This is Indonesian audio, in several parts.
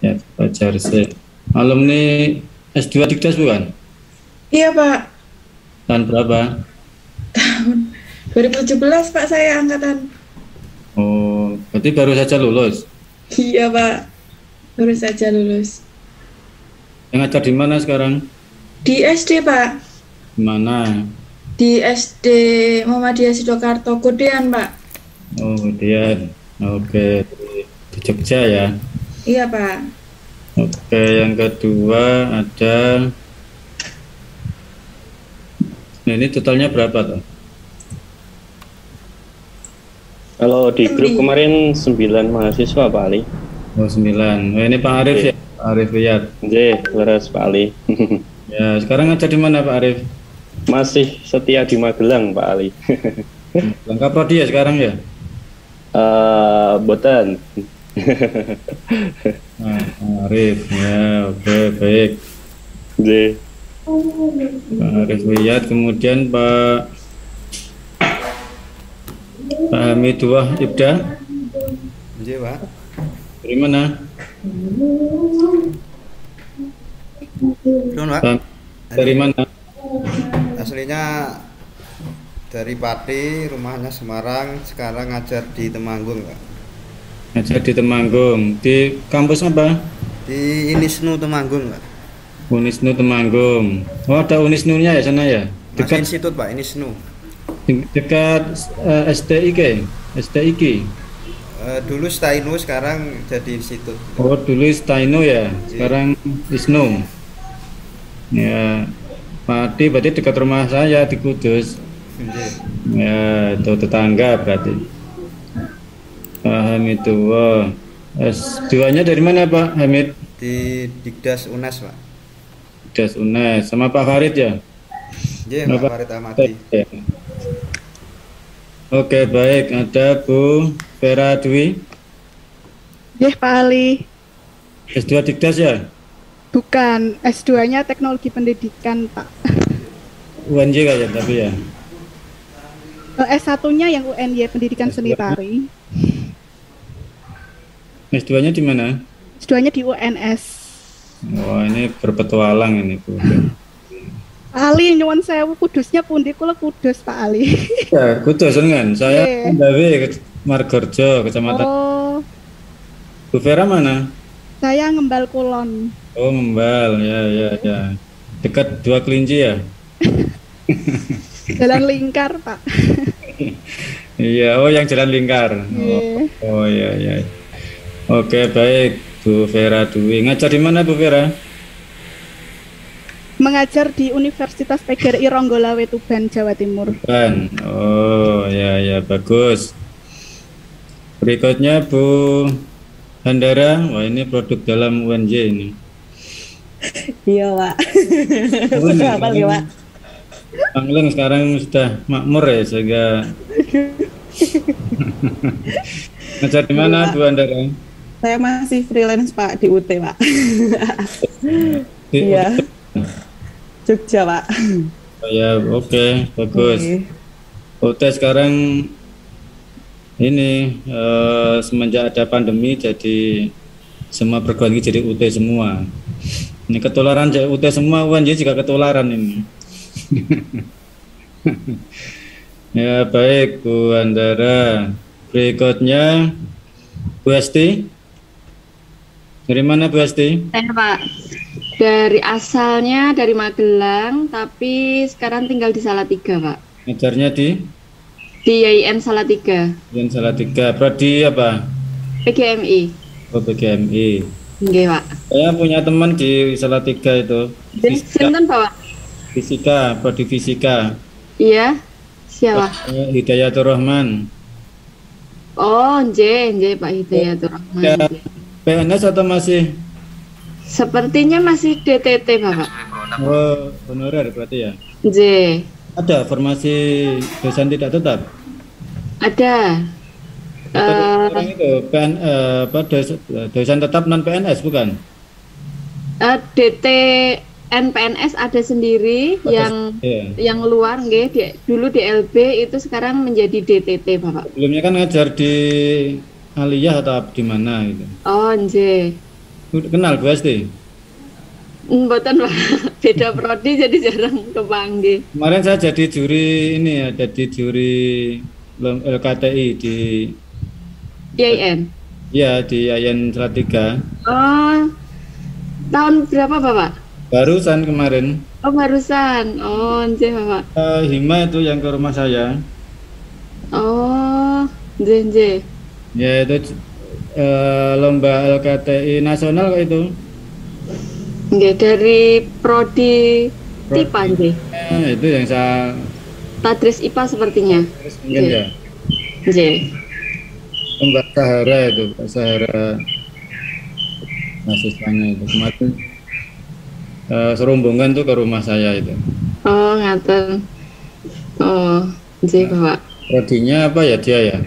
Ya, Fajar sih. Alumni S2 Dikdas bukan? Iya Pak, Tahun berapa? tahun 2017 Pak saya angkatan. Oh, berarti baru saja lulus. Iya Pak, baru saja lulus. Yang ngajar di mana sekarang? Di SD Pak, Di mana? di SD Muhammadiyah Sidokarto Kodean Pak. Oh, kemudian. Oke, di Jogja ya. Iya Pak. Oke, yang kedua ada. Nah, ini totalnya berapa tuh? Kalau di grup Andi. kemarin 9 mahasiswa Pak Ali. Oh, 9. Oh, ini Pak Arif ya? Pak Arif Riyad. J, leres Pak Ali. Ya, sekarang ngajar di mana Pak Arif? Masih setia di Magelang Pak Ali. Lengkap prodi ya sekarang ya? Boten. Nah, Pak Arif, ya, oke, baik. J. Pak Arif Riyad, kemudian Pak Hamidullah Ibda, Iya, Pak. dari mana? Belum, Pak. Pak, dari mana? Aslinya dari Pati, rumahnya Semarang, sekarang ngajar di Temanggung, Pak. Ngajar di Temanggung. Di kampus apa? Di Inisnu Temanggung, Pak. Unisnu Temanggung. Oh, ada Unisnu-nya ya sana ya? Masih Dekat institut, Pak, Inisnu. dekat STIK, STIK. Dulu Stainu, sekarang jadi institut. Oh, dulu Staino ya, sekarang Isnu. Ya, Pati berarti dekat rumah saya di Kudus. Iya. Ya, itu tetangga berarti. Paham itu. Wah. S2-nya dari mana Pak Hamid? Di Dikdas UNES, Pak. Das UNES sama Pak Farid ya? Iya, Sama Pak Pak Farid Ahmadi. Farid ya? Oke, baik. Ada Bu Vera Dwi, Pak Ali, S2 Dikdas ya? bukan S2-nya Teknologi Pendidikan, Pak. UNJ kayaknya tapi ya. S1-nya yang UNY Pendidikan Seni S2-nya Tari. S2-nya di mana? S2-nya di UNS. Wah, ini berpetualang ini Bu. Pak Ali nyuwun sewu kudusnya pundi kula kudus Pak Ali. Ya, Kudus kan. Saya Nggih. dari Margorjo, Kecamatan. Oh, Bu Vera mana? saya Ngembal Kulon. Oh, Membal. Ya, ya, ya. Dekat Dua Kelinci ya? Jalan Lingkar, Pak. Iya, oh yang Jalan Lingkar. Oh, Nggih. oh ya, ya. Oke, baik. Bu Vera Dwi. Ngajar di mana Bu Vera? Mengajar di Universitas PGRI Ronggolawe Tuban, Jawa Timur. Kan. Oh, ya, ya, bagus. Berikutnya Bu Handara. Wah, ini produk dalam UNJ ini. Iya, Pak. Oh, ini Apa lagi, Pak? Pangleng sekarang sudah makmur ya, sehingga ngajar di Iya, mana Pak. Bu Handara? Saya masih freelance, Pak, di UT, Pak. Di Iya, Jogja, Pak. ya, oke, bagus. Oke. UT sekarang ini semenjak ada pandemi jadi semua perguruan tinggi jadi UT semua. Ini ketularan jadi UT semua, UNJ juga ketularan ini. Ya, baik Bu Andara. Berikutnya Bu Esti. Dari mana Bu Esti? Saya Pak, dari asalnya dari Magelang, tapi sekarang tinggal di Salatiga Pak. Ngajarnya di Di YIN Salatiga, Yang Salatiga. Prodi apa? PGMI. Oh, PGMI. Nggih Pak. Saya punya teman di Salatiga itu. Fisika, Sinten Pak? fisika, prodi fisika. Iya, siapa? Hidayatur Rahman. Oh, nggih Pak Hidayatur Rahman. Ya, Nggih. PNS atau masih Sepertinya masih DTT Bapak. honorer berarti ya? Nggih, Ada formasi dosen tidak tetap? ada. Sekarang itu apa, dosen tetap non PNS bukan? DT NPNS ada sendiri yang Iya. luar nggih, dulu DLB itu sekarang menjadi DTT Bapak. Sebelumnya kan ngajar di Aliyah atau di mana gitu. Oh, nggih. Udah kenal Bu Esti? Mboten Pak, beda prodi jadi jarang kepanggil. Kemarin saya jadi juri ini ya, jadi juri LKTI di IAIN. ya di IAIN Salatiga. Oh, tahun berapa Bapak? Barusan kemarin. Oh barusan. Oh, nggih Bapak. Hima itu yang ke rumah saya. Oh, nggih. Ya itu lomba LKTI nasional kok itu. Nggih, dari prodi TIPA nggih. Itu yang saya Tadris IPA sepertinya. mungkin ya. Nggih. Lomba Sahara itu, Pak Sahara mahasiswanya itu kemarin serombongan tuh ke rumah saya itu. Oh, ngaten. Oh, nggih Bapak. Prodinya apa ya dia ya?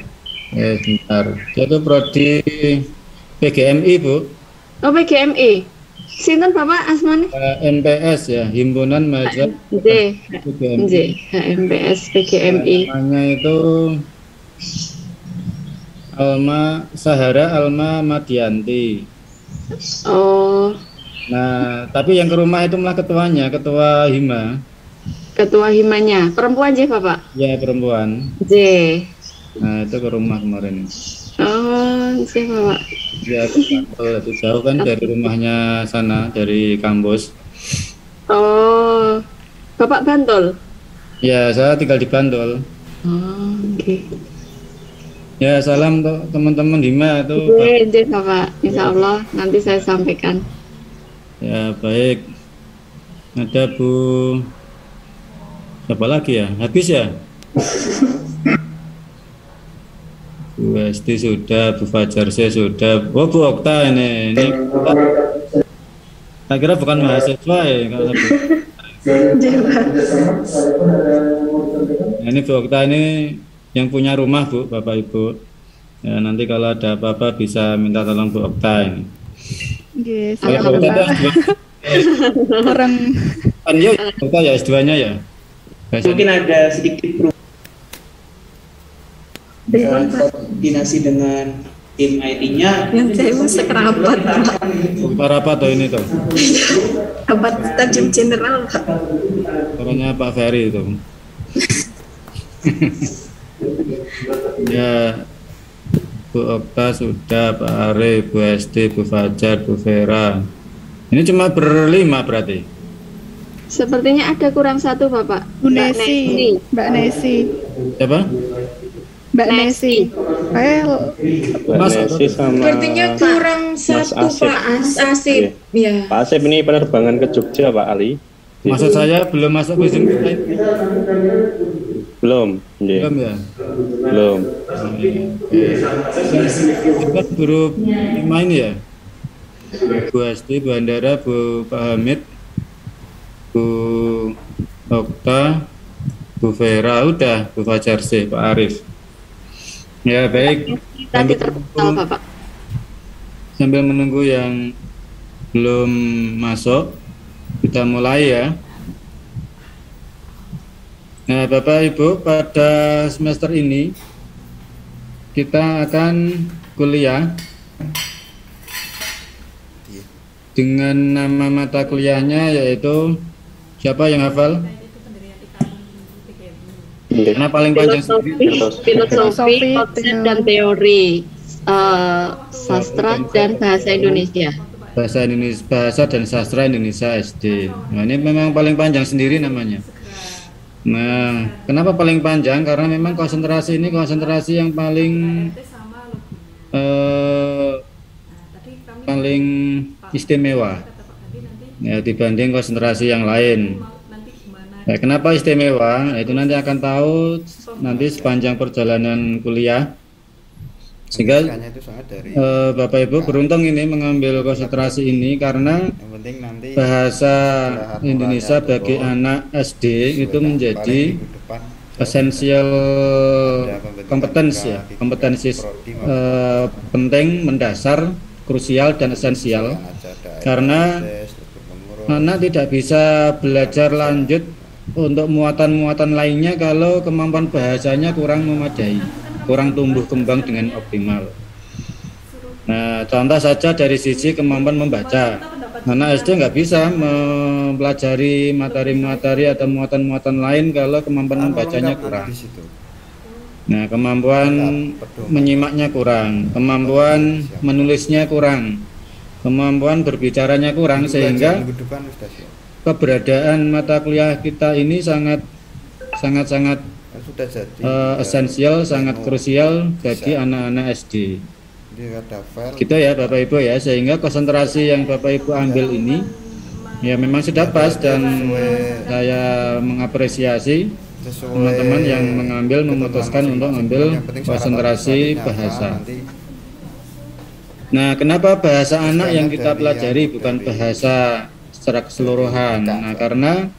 Sebentar. Dia tuh prodi PGMI Bu. Oh, PGMI. Sinten Bapak asmane? NPS ya, Himpunan Mahasiswa Nggih. PGMI. Nggih, HMPS PGMI. Namanya itu Alma Sahara Alma Madianti. Oh, Nah, tapi yang ke rumah itu malah ketuanya, ketua Hima. ketua himanya. Perempuan nggih Bapak? Ya, perempuan. Nggih. Nah, itu ke rumah kemarin. Oh, nggih Bapak. Ya, itu jauh kan dari rumahnya sana, dari kampus. Oh, Bapak Bantul? Ya, saya tinggal di Bantul. Oh, oke. Ya, salam untuk teman-teman Hima itu. Nggih, Bapak. Insya Allah nanti saya sampaikan. Ya, baik. Ada Bu siapa lagi ya? Habis ya? Bu Esti sudah, Bu Fajar saya sudah. Oh, Bu Okta ini. Saya kira bukan mahasiswa ya kalau nah, ini Bu Okta ini yang punya rumah Bu, Bapak Ibu. Ya, nanti kalau ada apa-apa bisa minta tolong Bu Okta ini. Nggih, Kalau silakan Bu Okta Pak. Orang kan ya Okta ya S2-nya ya. Mungkin ada sedikit koordinasi dengan tim IT-nya. Yang saya masuk rapat, Okta apa tuh ini tuh? rapat tajam general, Pak. Pokoknya Pak Ferry itu. Ya, Bu Okta sudah, Pak Arif, Bu Esti, Bu Fajar, Bu Vera. Ini cuma berlima berarti. Sepertinya ada kurang satu Bapak. Bu Nesi, Mbak Nesi, Siapa? Mbak Nesi. Mbak Nesi sama Sepertinya kurang Mas satu, Asep. Pak Asip. Ya. Pak Asep ini penerbangan ke Jogja Pak Ali. Maksud saya belum masuk musim kita ini. Belum, nggih. Belum ya? Belum. Kita grup 5 ini ya? Bu Esti, Bu Andara, Bu Pak Hamid, Bu Okta, Bu Vera, udah, Bu Fajar sih, Pak Arif. Ya baik. Tadi terpantau Bapak. Sambil menunggu yang belum masuk, kita mulai ya. Nah, Bapak Ibu, pada semester ini kita akan kuliah dengan nama mata kuliahnya yaitu siapa yang hafal? Karena paling panjang Filosofi, konsep dan teori, sastra dan bahasa Indonesia. Bahasa dan sastra Indonesia SD. Nah, ini memang paling panjang sendiri namanya. Nah, kenapa paling panjang? Karena memang konsentrasi ini konsentrasi yang paling paling istimewa ya, dibanding konsentrasi yang lain. Nah, kenapa istimewa? Itu nanti akan tahu nanti sepanjang perjalanan kuliah. Sehingga Bapak Ibu beruntung ini mengambil konsentrasi ini karena bahasa Indonesia bagi anak SD itu menjadi esensial kompetensi ya, kompetensi penting, mendasar, krusial dan esensial karena anak tidak bisa belajar lanjut untuk muatan-muatan lainnya kalau kemampuan bahasanya kurang memadai, kurang tumbuh kembang dengan optimal. Nah, contoh saja dari sisi kemampuan membaca. Anak SD nggak bisa mempelajari materi-materi atau muatan-muatan lain kalau kemampuan membacanya kurang. Nah, kemampuan menyimaknya kurang, kemampuan menulisnya kurang, kemampuan berbicaranya kurang, sehingga keberadaan mata kuliah kita ini sangat esensial, sangat krusial bagi anak-anak SD. Gitu ya Bapak Ibu ya, sehingga konsentrasi yang Bapak Ibu ambil ini ya memang sudah pas, dan saya mengapresiasi teman-teman yang memutuskan untuk mengambil konsentrasi bahasa. Nah, kenapa bahasa anak yang kita pelajari bukan bahasa secara keseluruhan? Nah, karena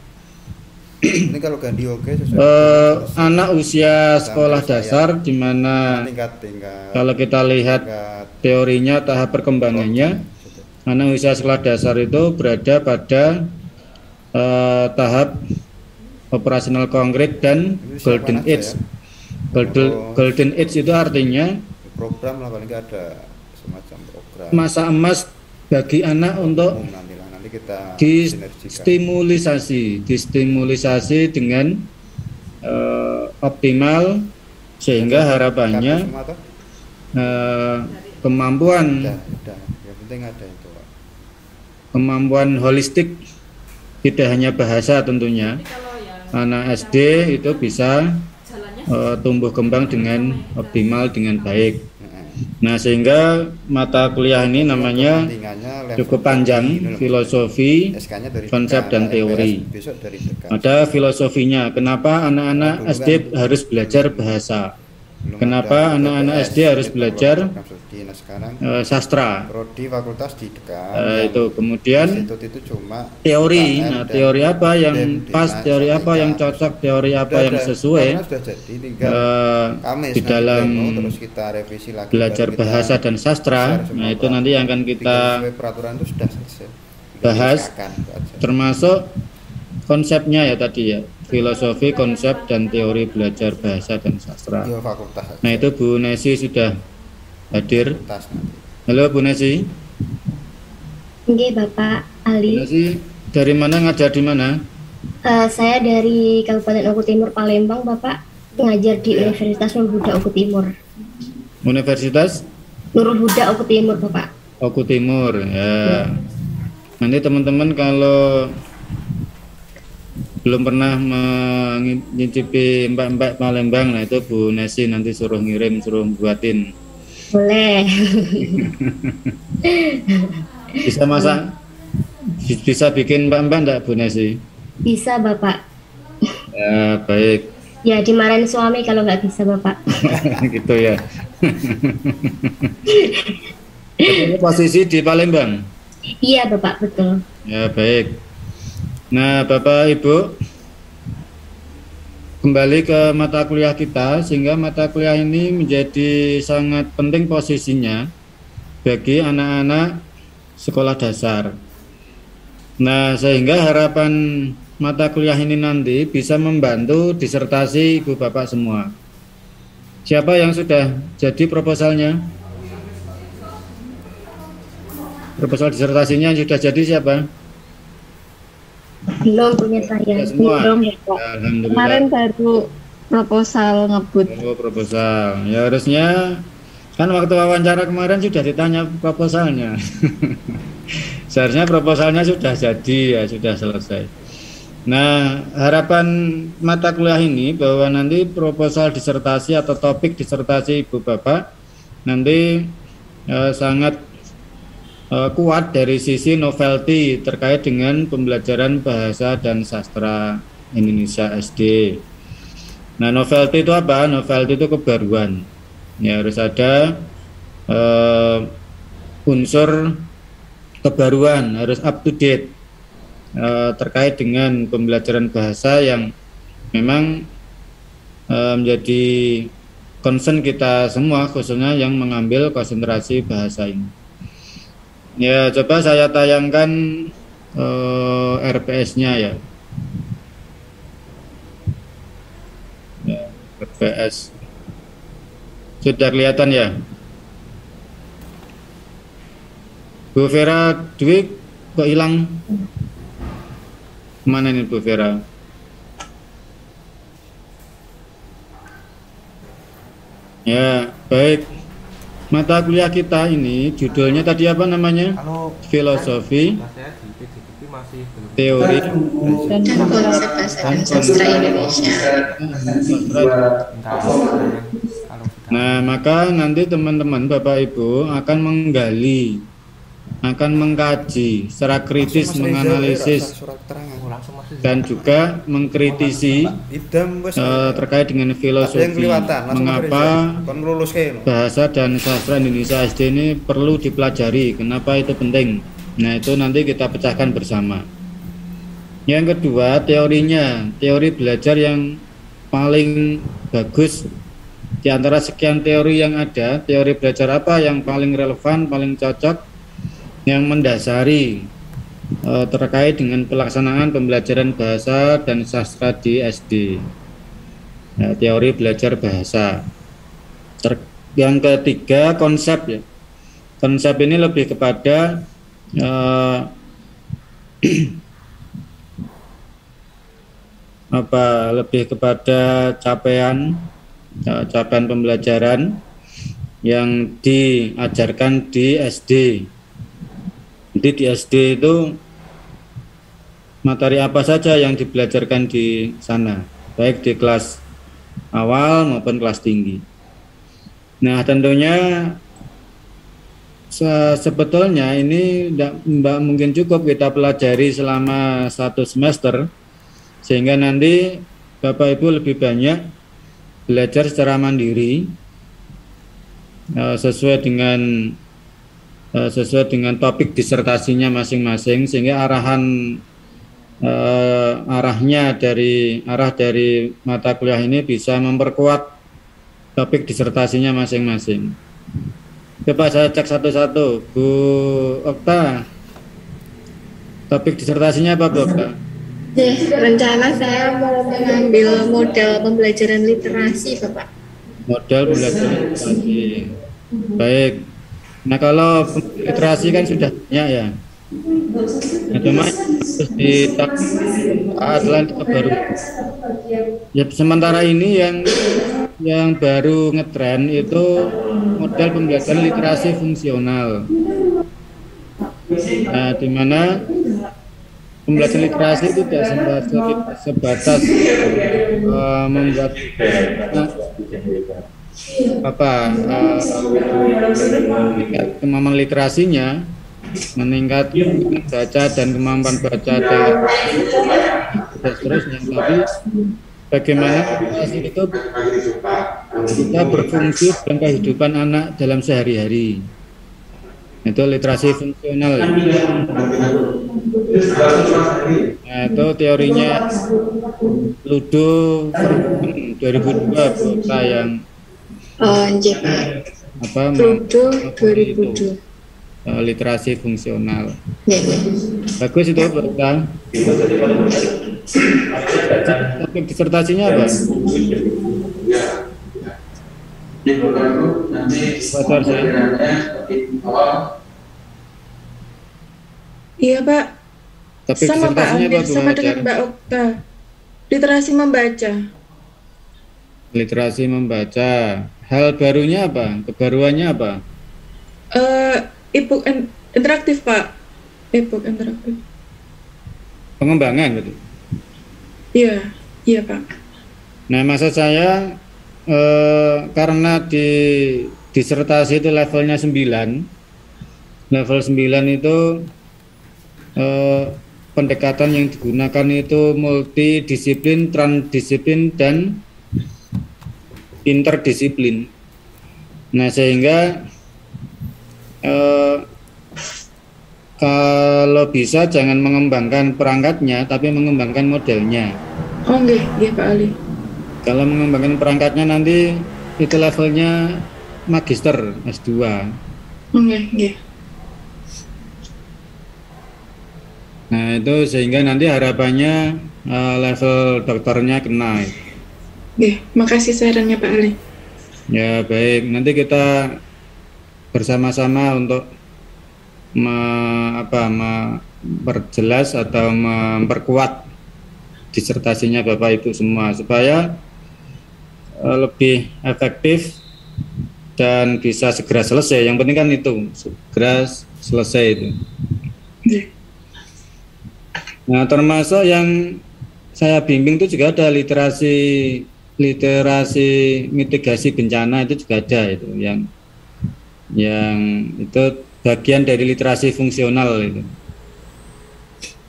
ini kalau ganti anak usia sekolah dasar, di mana kalau kita lihat teorinya, tahap perkembangannya, anak usia sekolah dasar itu berada pada tahap operasional konkret dan golden age. Golden age itu artinya program lah, paling nggak ada semacam program masa emas bagi anak untuk distimulisasi dengan optimal, sehingga harapannya kemampuan holistik, tidak hanya bahasa tentunya. Anak SD itu bisa tumbuh kembang dengan optimal, dengan baik. Nah, sehingga mata kuliah ini namanya cukup panjang, filosofi, konsep, dan teori. Ada filosofinya, kenapa anak-anak SD harus belajar bahasa, kenapa anak-anak SD harus belajar sastra, itu kemudian teori. Nah, teori apa yang pas, teori apa yang cocok, teori apa yang sesuai di dalam belajar bahasa dan sastra. Nah, itu nanti yang akan kita bahas, termasuk konsepnya ya tadi ya, filosofi, konsep, dan teori belajar bahasa dan sastra. Nah, itu Bu Nesi sudah hadir. Halo Bu Nesi. Oke, Bapak Ali. Bu Nesi dari mana, ngajar di mana? Saya dari Kabupaten Oku Timur, Palembang, Bapak. Ngajar di Universitas Nurul Huda Oku Timur. Universitas Nurul Huda Oku Timur, Bapak. Oku Timur ya. Nanti teman-teman kalau belum pernah mencicipi mbak-mbak Palembang, nah itu Bu Nesi nanti suruh ngirim, suruh buatin. Boleh. Bisa masak, bisa bikin mbak-mbak enggak Bu Nesi? Bisa, Bapak. Ya, baik. Ya, dimarahin suami kalau nggak bisa, Bapak. Gitu ya. Posisi di Palembang? Iya, Bapak, betul. Ya, baik. Nah, Bapak Ibu, kembali ke mata kuliah kita, sehingga mata kuliah ini menjadi sangat penting posisinya bagi anak-anak sekolah dasar. Nah, sehingga harapan mata kuliah ini nanti bisa membantu disertasi Ibu Bapak semua. Siapa yang sudah jadi proposalnya? Proposal disertasinya sudah jadi siapa? Belum punya saya. Belum, Bapak. Kemarin baru proposal ngebut. Oh, proposal. Ya harusnya kan waktu wawancara kemarin sudah ditanya proposalnya. Seharusnya proposalnya sudah jadi ya, sudah selesai. Nah, harapan mata kuliah ini bahwa nanti proposal disertasi atau topik disertasi Ibu Bapak nanti sangat kuat dari sisi novelty terkait dengan pembelajaran bahasa dan sastra Indonesia SD. Nah, novelty itu apa? Novelty itu kebaruan. Ya, harus ada unsur kebaruan, harus up to date terkait dengan pembelajaran bahasa yang memang menjadi concern kita semua, khususnya yang mengambil konsentrasi bahasa ini. Ya, coba saya tayangkan RPS-nya ya. RPS sudah kelihatan ya? Bu Vera Dwi kok hilang? Mana ini Bu Vera? Ya, baik. Mata kuliah kita ini judulnya tadi apa namanya? Filosofi, teori, Dan konsep bahasa dan sastra Indonesia. Nah, maka nanti teman-teman Bapak Ibu akan menggali, akan mengkaji secara kritis, menganalisis dan juga mengkritisi terkait dengan filosofi. Mengapa bahasa dan sastra Indonesia SD ini perlu dipelajari? Kenapa itu penting? Nah, itu nanti kita pecahkan bersama. Yang kedua, teorinya, teori belajar yang paling bagus di antara sekian teori yang ada. Teori belajar apa yang paling relevan, paling cocok, yang mendasari terkait dengan pelaksanaan pembelajaran bahasa dan sastra di SD. Nah, teori belajar bahasa. Yang ketiga, konsep ya. Konsep ini lebih kepada lebih kepada capaian pembelajaran yang diajarkan di SD. Jadi di SD itu materi apa saja yang dibelajarkan di sana, baik di kelas awal maupun kelas tinggi. Nah, tentunya sebetulnya ini tidak mungkin cukup kita pelajari selama 1 semester, sehingga nanti Bapak Ibu lebih banyak belajar secara mandiri sesuai dengan topik disertasinya masing-masing, sehingga arah dari mata kuliah ini bisa memperkuat topik disertasinya masing-masing. Coba saya cek satu-satu. Bu Okta, topik disertasinya apa Bu Okta? Rencana saya mau mengambil model pembelajaran literasi, Bapak. Model pembelajaran literasi. Baik. Nah, kalau literasi kan sudah banyak ya. Nah, cuma terus selain itu baru. Ya, sementara ini yang baru ngetren itu model pembelajaran literasi fungsional. Nah, di mana pembelajaran literasi itu tidak sebatas membuat kemampuan literasinya, meningkatkan baca dan kemampuan baca dan seterusnya, tapi bagaimana literasi itu bisa berfungsi dalam kehidupan anak dalam sehari-hari. Itu literasi fungsional. Nah, itu teorinya Ludo 2002 Bota yang Ludo 2002 literasi fungsional. Bagus itu Bota. Topik disertasinya apa? Bocor saya. Iya Pak. Tapi sama Pak Amir, sama dengan Mbak Okta. Literasi membaca. Literasi membaca. Hal barunya apa? Kebaruannya apa? E-book interaktif Pak. E-book interaktif. Pengembangan betul. Iya, iya Pak. Nah, maksud saya karena di disertasi itu levelnya 9. Level 9 itu pendekatan yang digunakan itu multidisiplin, transdisiplin, dan interdisiplin. Nah, sehingga kalau bisa jangan mengembangkan perangkatnya, tapi mengembangkan modelnya. Oh nggih, nggih Pak Ali. Kalau mengembangkan perangkatnya nanti itu levelnya magister S2. Nggih, nggih. Nah, itu sehingga nanti harapannya level dokternya kena. Nggih, makasih sarannya Pak Ali. Ya, baik. Nanti kita bersama-sama untuk memperjelas atau memperkuat disertasinya Bapak Ibu semua supaya lebih efektif dan bisa segera selesai. Yang penting kan itu segera selesai itu. Nah, termasuk yang saya bimbing itu juga ada literasi mitigasi bencana, itu juga ada itu yang itu bagian dari literasi fungsional itu.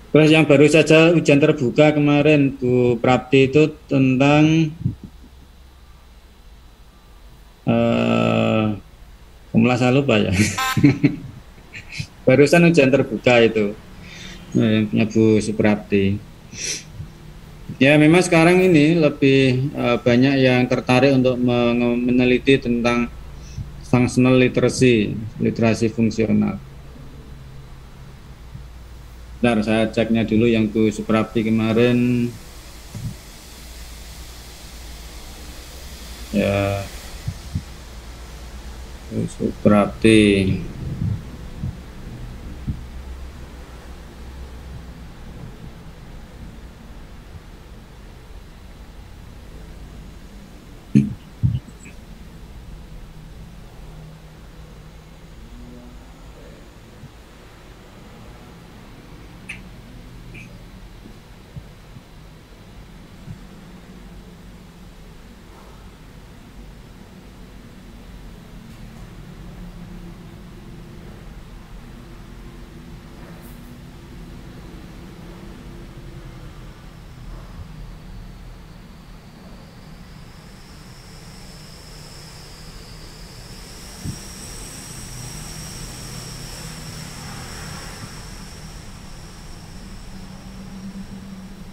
Terus yang baru saja ujian terbuka kemarin Bu Prapti itu tentang saya lupa ya. Barusan ujian terbuka itu yang punya Bu Suprapti. Ya memang sekarang ini lebih banyak yang tertarik untuk meneliti tentang functional literacy, literasi fungsional. Bentar, saya ceknya dulu yang Bu Suprapti kemarin. Ya, Bu Suprapti.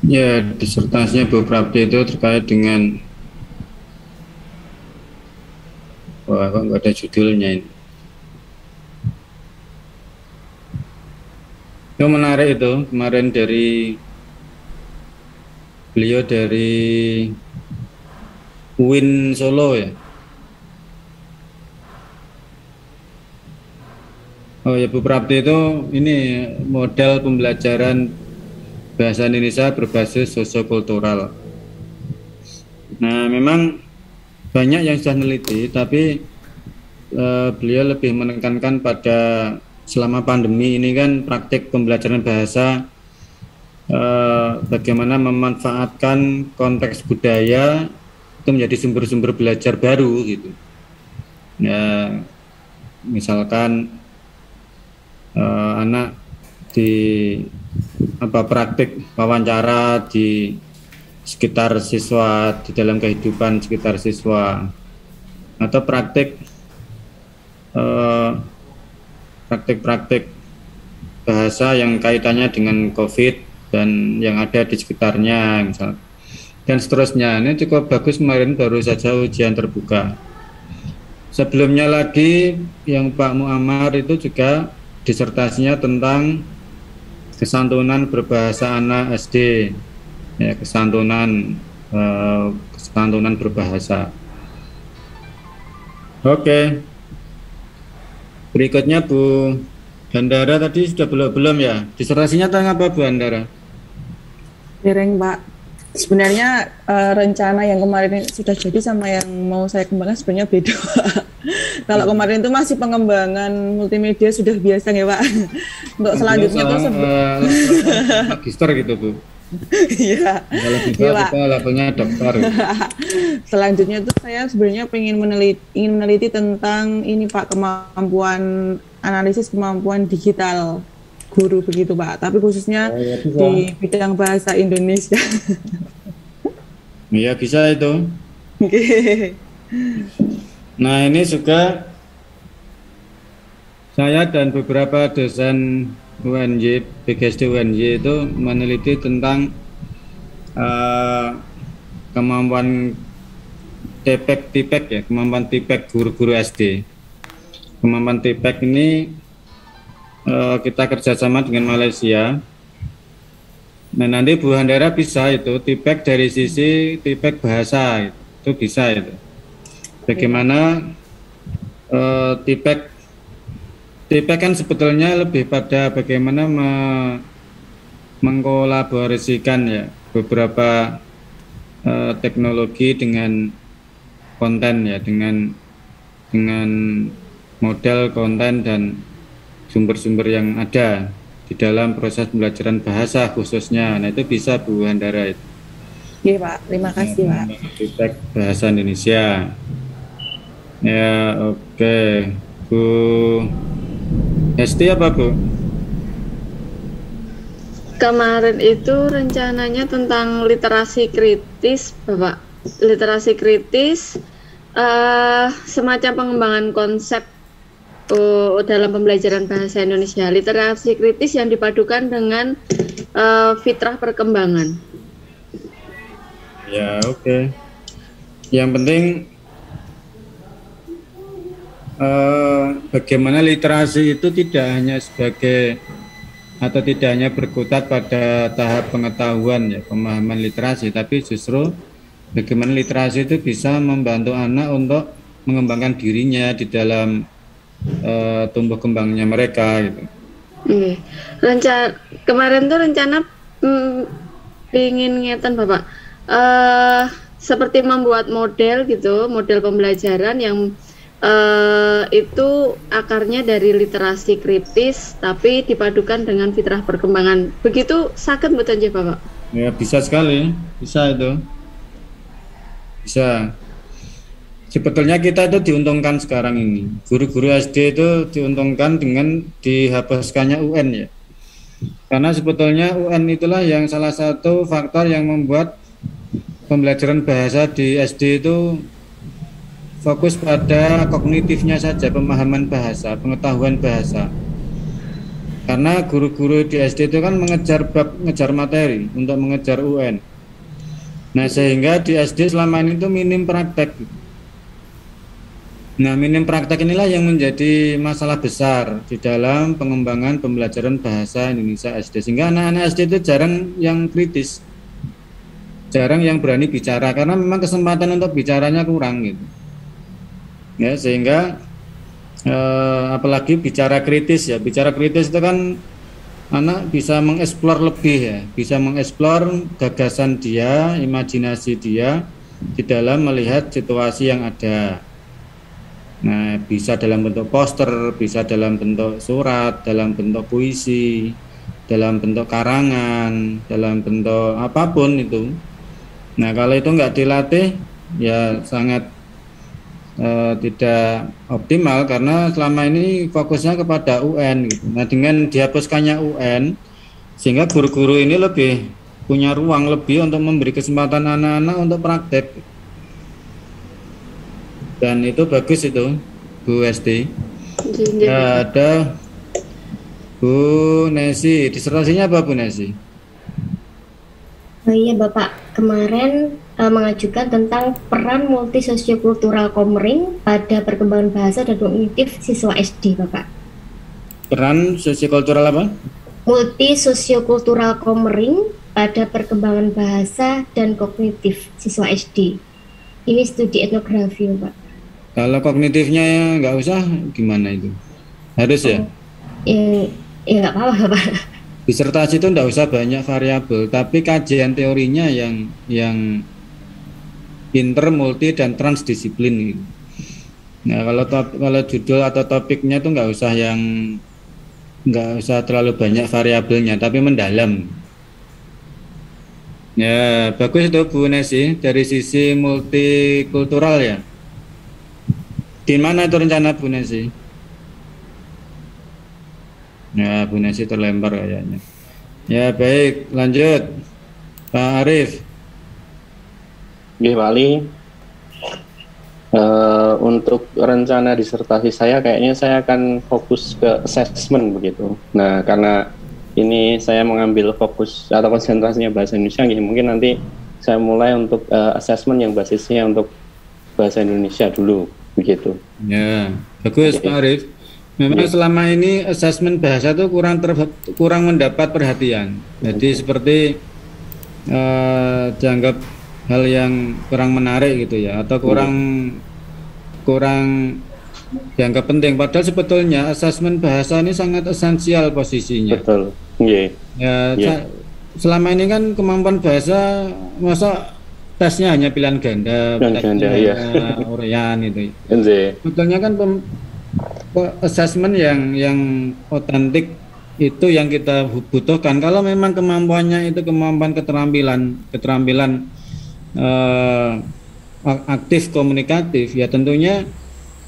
Ya, disertasinya Bu Prapti itu terkait dengan wah, kok nggak ada judulnya ini. Itu menarik itu kemarin dari beliau dari UIN Solo ya. Oh ya, Bu Prapti itu ini model pembelajaran bahasa Indonesia berbasis sosiokultural. Nah, memang banyak yang sudah meneliti, tapi beliau lebih menekankan pada selama pandemi ini kan praktik pembelajaran bahasa, bagaimana memanfaatkan konteks budaya itu menjadi sumber-sumber belajar baru gitu. Ya, misalkan anak di praktik wawancara di sekitar siswa, di dalam kehidupan sekitar siswa, atau praktik bahasa yang kaitannya dengan COVID dan yang ada di sekitarnya misal, dan seterusnya. Ini cukup bagus, kemarin baru saja ujian terbuka. Sebelumnya lagi yang Pak Muammar itu juga disertasinya tentang kesantunan berbahasa anak SD, ya, kesantunan berbahasa. Oke, berikutnya Bu Handara tadi sudah belum ya? Disertasinya tentang apa Bu Handara? Dereng Pak. Sebenarnya rencana yang kemarin sudah jadi sama yang mau saya kembangkan sebenarnya beda Pak. Kalau kemarin itu masih pengembangan multimedia sudah biasa ya Pak. Untuk selanjutnya itu magister gitu Bu. Iya. Kalau kita levelnya dokter. Selanjutnya itu saya sebenarnya ingin meneliti tentang ini Pak, kemampuan analisis kemampuan digital guru begitu Pak. Tapi khususnya di bidang bahasa Indonesia. Iya bisa itu. Oke. Nah ini juga saya dan beberapa dosen UNJ, PGSD UNJ itu meneliti tentang kemampuan TPEK ya, kemampuan TPEK guru-guru SD. Kemampuan TPEK ini kita kerjasama dengan Malaysia. Nah nanti Bu Handara bisa itu TPEK dari sisi TPEK bahasa itu bisa itu. Bagaimana TPEK TIPEK kan sebetulnya lebih pada bagaimana mengkolaborasikan ya beberapa teknologi dengan konten ya, dengan model konten dan sumber-sumber yang ada di dalam proses pembelajaran bahasa khususnya. Nah itu bisa Bu Handara itu. Iya Pak, terima kasih Pak. TIPEK Bahasa Indonesia. Ya oke. Bu Hesti apa Bu? Kemarin itu rencananya tentang literasi kritis, Bapak. Literasi kritis, semacam pengembangan konsep dalam pembelajaran bahasa Indonesia. Literasi kritis yang dipadukan dengan fitrah perkembangan. Ya oke. Yang penting bagaimana literasi itu tidak hanya sebagai atau tidak hanya berkutat pada tahap pengetahuan ya, pemahaman literasi, tapi justru bagaimana literasi itu bisa membantu anak untuk mengembangkan dirinya di dalam tumbuh kembangnya mereka gitu. Kemarin tuh rencana ingin ngeten Bapak, seperti membuat model gitu, model pembelajaran yang itu akarnya dari literasi kritis tapi dipadukan dengan fitrah perkembangan. Begitu sakit mboten nggih Bapak? Ya bisa sekali, bisa itu. Bisa. Sebetulnya kita itu diuntungkan sekarang ini. Guru-guru SD itu diuntungkan dengan dihapuskannya UN ya. Karena sebetulnya UN itulah yang salah satu faktor yang membuat pembelajaran bahasa di SD itu fokus pada kognitifnya saja, pemahaman bahasa, pengetahuan bahasa. Karena guru-guru di SD itu kan mengejar materi untuk mengejar UN. Nah, sehingga di SD selama ini itu minim praktek. Nah, minim praktek inilah yang menjadi masalah besar di dalam pengembangan pembelajaran bahasa Indonesia SD. Sehingga anak-anak SD itu jarang yang kritis. Jarang yang berani bicara karena memang kesempatan untuk bicaranya kurang gitu. Ya, sehingga apalagi bicara kritis ya, bicara kritis itu kan anak bisa mengeksplor lebih ya, bisa mengeksplor gagasan dia, imajinasi dia di dalam melihat situasi yang ada. Nah, bisa dalam bentuk poster, bisa dalam bentuk surat, dalam bentuk puisi, dalam bentuk karangan, dalam bentuk apapun itu. Nah, kalau itu nggak dilatih ya sangat tidak optimal karena selama ini fokusnya kepada UN gitu. Nah, dengan dihapuskannya UN sehingga guru-guru ini lebih punya ruang lebih untuk memberi kesempatan anak-anak untuk praktek. Dan itu bagus itu Bu Hesti. Ada Bu Nesi, disertasinya apa Bu Nesi? Oh iya Bapak, kemarin mengajukan tentang peran multi sosiokultural Komering pada perkembangan bahasa dan kognitif siswa SD, Bapak. Peran sosiokultural apa? Multi sosiokultural Komering pada perkembangan bahasa dan kognitif siswa SD. Ini studi etnografi, Pak. Kalau kognitifnya nggak usah, gimana itu? Harus ya? Ya nggak apa-apa, Pak. Disertasi itu nggak usah banyak variabel, tapi kajian teorinya yang inter, multi, dan transdisiplin. Nah, kalau judul atau topiknya itu nggak usah terlalu banyak variabelnya, tapi mendalam. Ya, bagus itu Bu Nesi, dari sisi multikultural ya. Di mana itu rencana Bu Nesi? Ya, Bu Nesi terlempar kayaknya. Ya, baik, lanjut. Pak Arif. Oke, Pak Ali. Untuk rencana disertasi saya kayaknya saya akan fokus ke assessment begitu. Nah, karena ini saya mengambil fokus atau konsentrasinya bahasa Indonesia, mungkin nanti saya mulai untuk assessment yang basisnya untuk bahasa Indonesia dulu begitu. Ya, bagus Pak Arif. Memang selama ini assessment bahasa itu kurang mendapat perhatian. Jadi seperti dianggap hal yang kurang menarik gitu ya, atau kurang dianggap penting. Padahal sebetulnya asesmen bahasa ini sangat esensial posisinya. Betul. Iya. Ya, Iya. selama ini kan kemampuan bahasa masa tesnya hanya pilihan ganda, Pilihan ganda, tesnya iya. hanya urean itu. Iya. Sebetulnya kan assessment yang otentik itu yang kita butuhkan. Kalau memang kemampuannya itu kemampuan keterampilan aktif komunikatif, ya tentunya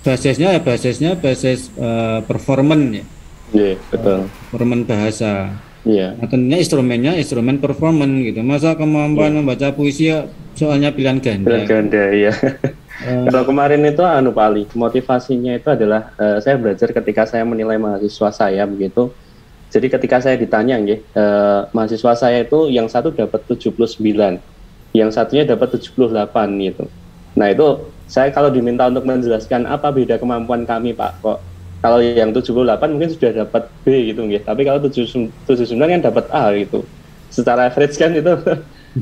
basisnya basis performance ya. Iya, betul. Performance bahasa. Iya. Nah, tentunya instrumen performance gitu. Masa kemampuan membaca puisi ya, soalnya pilihan ganda. Pilihan ganda, iya. Kalau kemarin itu Pak Ali, motivasinya itu adalah saya belajar ketika saya menilai mahasiswa saya begitu. Jadi ketika saya ditanya mahasiswa saya itu yang satu dapat 79, yang satunya dapat 78 gitu. Nah itu saya kalau diminta untuk menjelaskan apa beda kemampuan kami Pak, kok kalau yang 78 mungkin sudah dapat B gitu nggih, tapi kalau 79 kan dapat A gitu. Secara average kan itu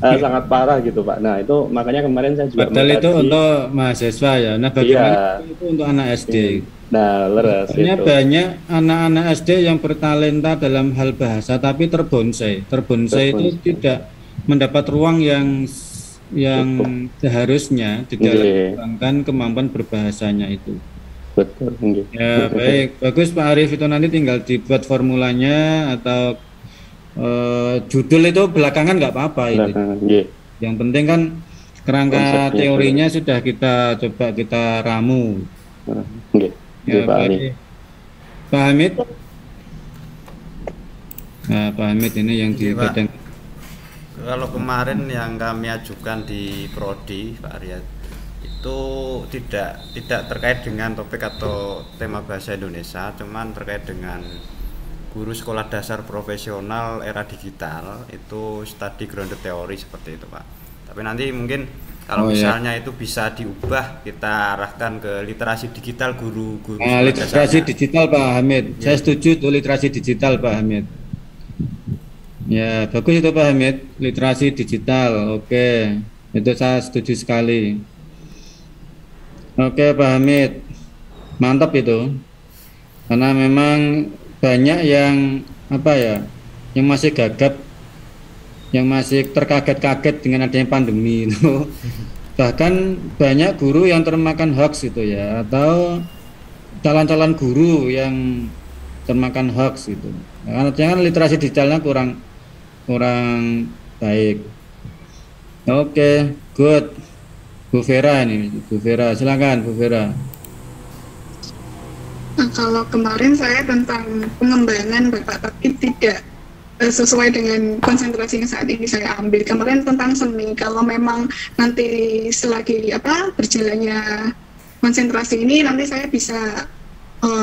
sangat parah gitu Pak. Nah itu makanya kemarin saya juga padahal itu untuk mahasiswa ya. Nah bagaimana itu untuk anak SD? Nah leres itu. Banyak anak-anak SD yang bertalenta dalam hal bahasa tapi terbonsai itu tidak mendapat ruang yang seharusnya di dalam mengembangkan kemampuan berbahasanya itu. Betul. Ya baik, bagus Pak Arief, itu nanti tinggal dibuat formulanya atau judul itu belakangan nggak apa-apa itu. Yang penting kan kerangka teorinya sudah kita coba kita ramu. Ya, Pak Hamid. Nah, Pak Hamid ini yang di badan. Kalau kemarin yang kami ajukan di Prodi, Pak Arya, itu tidak terkait dengan topik atau tema bahasa Indonesia, cuman terkait dengan guru sekolah dasar profesional era digital, itu study grounded theory seperti itu Pak. Tapi nanti mungkin kalau misalnya itu bisa diubah, kita arahkan ke literasi digital guru-guru. Nah, literasi digital Pak Hamid. Saya setuju tuh literasi digital Pak Hamid. Ya bagus itu Pak Hamid, literasi digital. Oke, itu saya setuju sekali. Oke Pak Hamid, mantap itu. Karena memang banyak yang yang masih gagap, yang masih terkaget-kaget dengan adanya pandemi itu. Bahkan banyak guru yang termakan hoax itu ya, atau calon-calon guru yang termakan hoax gitu. Karena jangan literasi digitalnya kurang baik. Oke, good. Bu Vera ini, Bu Vera, silakan Bu Vera. Nah, kalau kemarin saya tentang pengembangan Bapak, tapi tidak sesuai dengan konsentrasi yang saat ini saya ambil. Kemarin tentang seni, kalau memang nanti selagi berjalannya konsentrasi ini, nanti saya bisa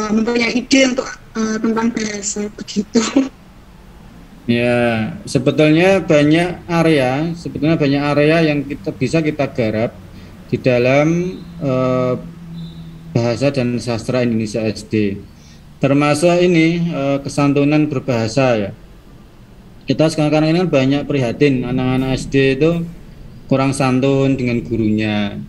mempunyai ide untuk tentang bahasa begitu. Ya, sebetulnya banyak area yang bisa kita garap di dalam bahasa dan sastra Indonesia SD. Termasuk ini kesantunan berbahasa ya. Kita sekarang ini kan banyak prihatin anak-anak SD itu kurang santun dengan gurunya,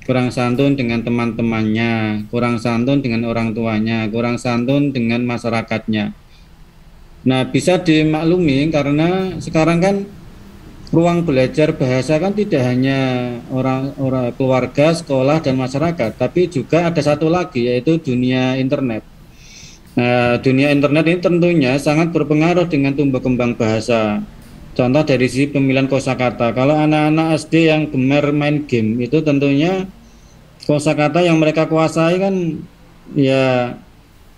kurang santun dengan teman-temannya, kurang santun dengan orang tuanya, kurang santun dengan masyarakatnya. Nah, bisa dimaklumi karena sekarang kan ruang belajar bahasa kan tidak hanya orang keluarga, sekolah dan masyarakat, tapi juga ada satu lagi yaitu dunia internet. Nah, dunia internet ini tentunya sangat berpengaruh dengan tumbuh kembang bahasa. Contoh dari sisi pemilihan kosakata. Kalau anak-anak SD yang gemar main game itu tentunya kosakata yang mereka kuasai kan ya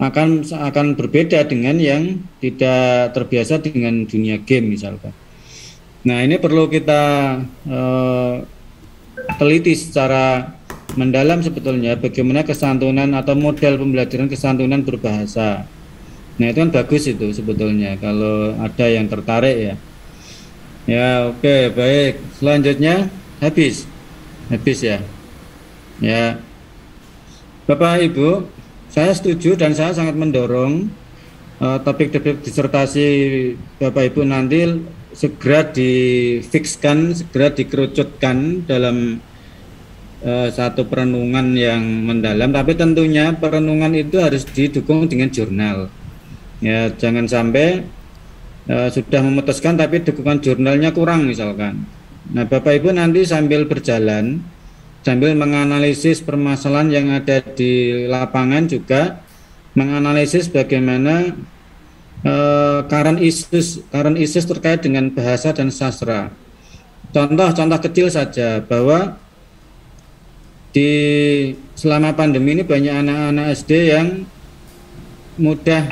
akan berbeda dengan yang tidak terbiasa dengan dunia game misalkan. Nah, ini perlu kita teliti secara mendalam sebetulnya bagaimana kesantunan atau model pembelajaran kesantunan berbahasa. Nah, itu kan bagus itu sebetulnya kalau ada yang tertarik ya. Ya, oke, baik. Selanjutnya habis ya. Ya. Bapak Ibu, saya setuju dan saya sangat mendorong topik-topik disertasi Bapak Ibu nanti segera difikskan, segera dikerucutkan dalam satu perenungan yang mendalam, tapi tentunya perenungan itu harus didukung dengan jurnal. Ya, jangan sampai sudah memutuskan tapi dukungan jurnalnya kurang misalkan. Nah, Bapak Ibu nanti sambil berjalan, sambil menganalisis permasalahan yang ada di lapangan, juga menganalisis bagaimana current issues terkait dengan bahasa dan sastra. Contoh kecil saja, bahwa selama pandemi ini banyak anak-anak SD yang mudah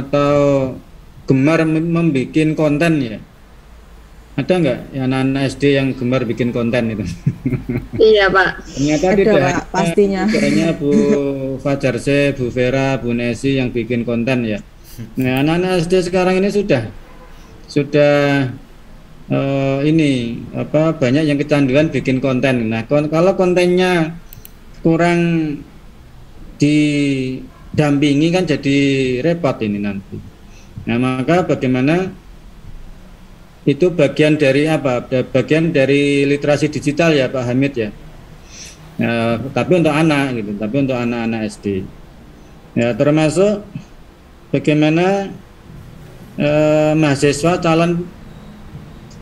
atau gemar membuat konten ya. Ada nggak ya anak-anak SD yang gemar bikin konten itu? Iya Pak. Ternyata Ada, tidak Pak, pastinya. hanya Bu Fajarse, Bu Vera, Bu Nesi yang bikin konten ya. Nah, anak-anak SD sekarang ini sudah banyak yang kecanduan bikin konten. Nah, kalau kontennya kurang didampingi kan jadi repot ini nanti. Nah, maka bagaimana itu bagian dari apa? Bagian dari literasi digital ya Pak Hamid ya. Tapi untuk anak gitu, tapi untuk anak-anak SD. Ya, termasuk bagaimana mahasiswa calon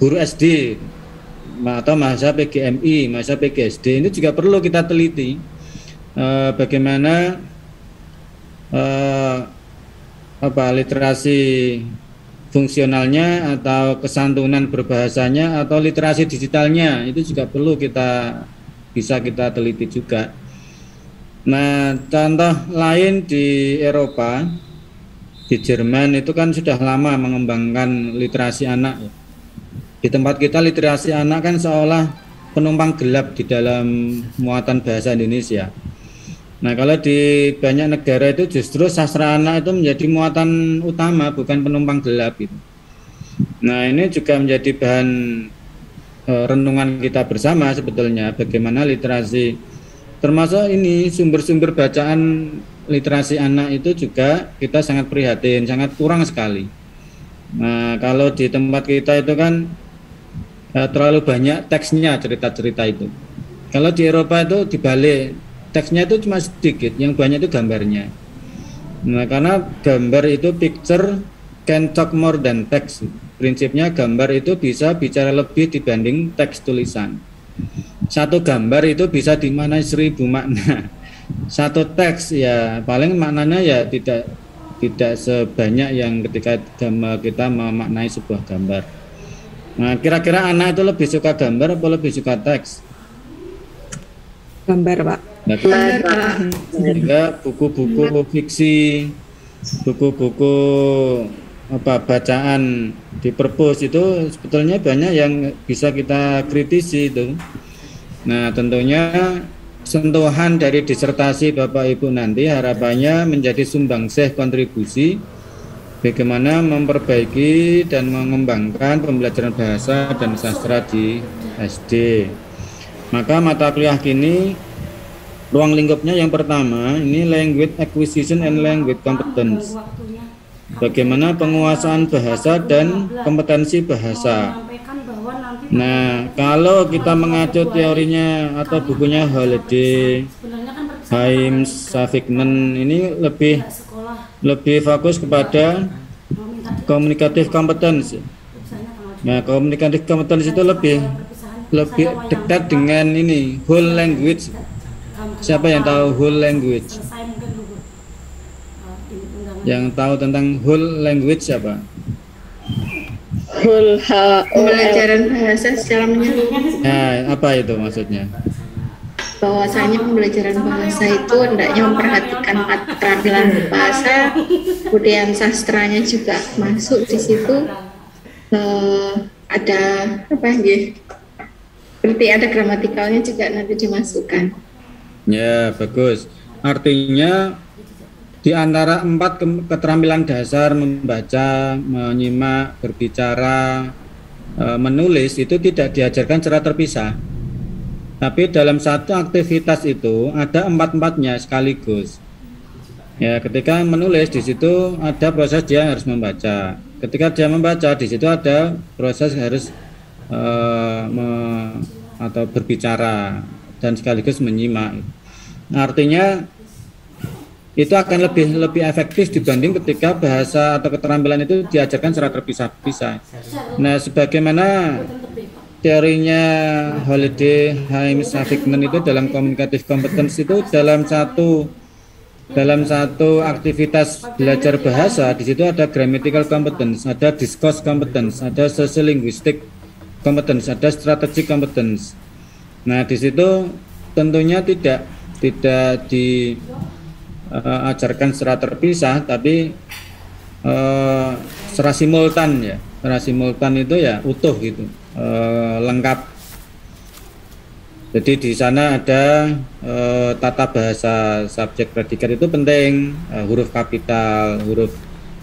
guru SD atau mahasiswa PGMI, mahasiswa PGSD ini juga perlu kita teliti bagaimana literasi fungsionalnya atau kesantunan berbahasanya atau literasi digitalnya itu juga perlu bisa kita teliti juga. Nah, contoh lain di Eropa, di Jerman itu kan sudah lama mengembangkan literasi anak. Di tempat kita literasi anak kan seolah penumpang gelap di dalam muatan bahasa Indonesia. Nah, kalau di banyak negara itu justru sastra anak itu menjadi muatan utama, bukan penumpang gelap gitu. Nah, ini juga menjadi bahan renungan kita bersama sebetulnya, bagaimana literasi, termasuk ini sumber-sumber bacaan literasi anak itu juga kita sangat prihatin, sangat kurang sekali. Nah, kalau di tempat kita itu kan terlalu banyak teksnya, cerita-cerita itu. Kalau di Eropa itu dibalik, teksnya itu cuma sedikit, yang banyak itu gambarnya. Nah, karena gambar itu picture can talk more than text. Prinsipnya gambar itu bisa bicara lebih dibanding teks tulisan. Satu gambar itu bisa dimaknai 1000 makna. Satu teks ya paling maknanya ya tidak sebanyak yang ketika kita memaknai sebuah gambar. Nah, kira-kira anak itu lebih suka gambar atau lebih suka teks? Gambar, Pak. Nah, sehingga buku-buku fiksi, buku-buku bacaan di perpus itu sebetulnya banyak yang bisa kita kritisi itu. Nah, tentunya sentuhan dari disertasi Bapak Ibu nanti harapannya menjadi sumbangsih kontribusi bagaimana memperbaiki dan mengembangkan pembelajaran bahasa dan sastra di SD. Maka mata kuliah kini ruang lingkupnya yang pertama ini language acquisition and language competence. Bagaimana penguasaan bahasa dan kompetensi bahasa. Nah, kalau kita mengacu teorinya atau bukunya Holiday, Himes, Saviknen ini lebih fokus kepada communicative competence. Nah, communicative competence itu lebih dekat dengan ini whole language. Siapa yang tahu whole language? Yang tahu tentang whole language siapa? Pembelajaran bahasa secara menyeluruh. Nah, apa itu maksudnya? Bahwasanya pembelajaran bahasa itu hendaknya memperhatikan keterampilan berbahasa, kemudian sastranya juga masuk di situ. Ada apa ya? Berarti ada gramatikalnya juga nanti dimasukkan. Ya, bagus. Artinya di antara 4 keterampilan dasar membaca, menyimak, berbicara, menulis itu tidak diajarkan secara terpisah. Tapi dalam satu aktivitas itu ada 4-4-nya sekaligus. Ya, ketika menulis di situ ada proses dia harus membaca. Ketika dia membaca di situ ada proses harus atau berbicara dan sekaligus menyimak. Artinya itu akan lebih efektif dibanding ketika bahasa atau keterampilan itu diajarkan secara terpisah-pisah. Nah, sebagaimana teorinya Holiday, Hymes, Savignon itu dalam communicative competence itu dalam satu aktivitas belajar bahasa, di situ ada grammatical competence, ada discourse competence, ada sociolinguistic competence, ada strategic competence. Nah, di situ tentunya tidak diajarkan secara terpisah, tapi secara simultan ya. Secara simultan itu ya utuh gitu, lengkap. Jadi di sana ada tata bahasa subjek predikat itu penting, huruf kapital, huruf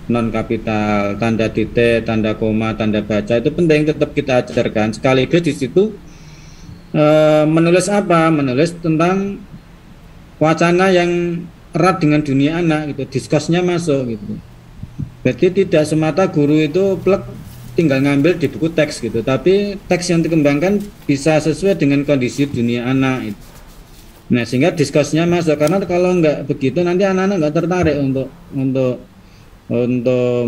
non kapital, tanda titik, tanda koma, tanda baca itu penting tetap kita ajarkan. Sekaligus di situ menulis apa? Menulis tentang wacana yang erat dengan dunia anak gitu, diskursnya masuk gitu. Jadi tidak semata guru itu plek tinggal ngambil di buku teks gitu, tapi teks yang dikembangkan bisa sesuai dengan kondisi dunia anak itu. Nah, sehingga diskursnya masuk, karena kalau nggak begitu nanti anak-anak nggak tertarik untuk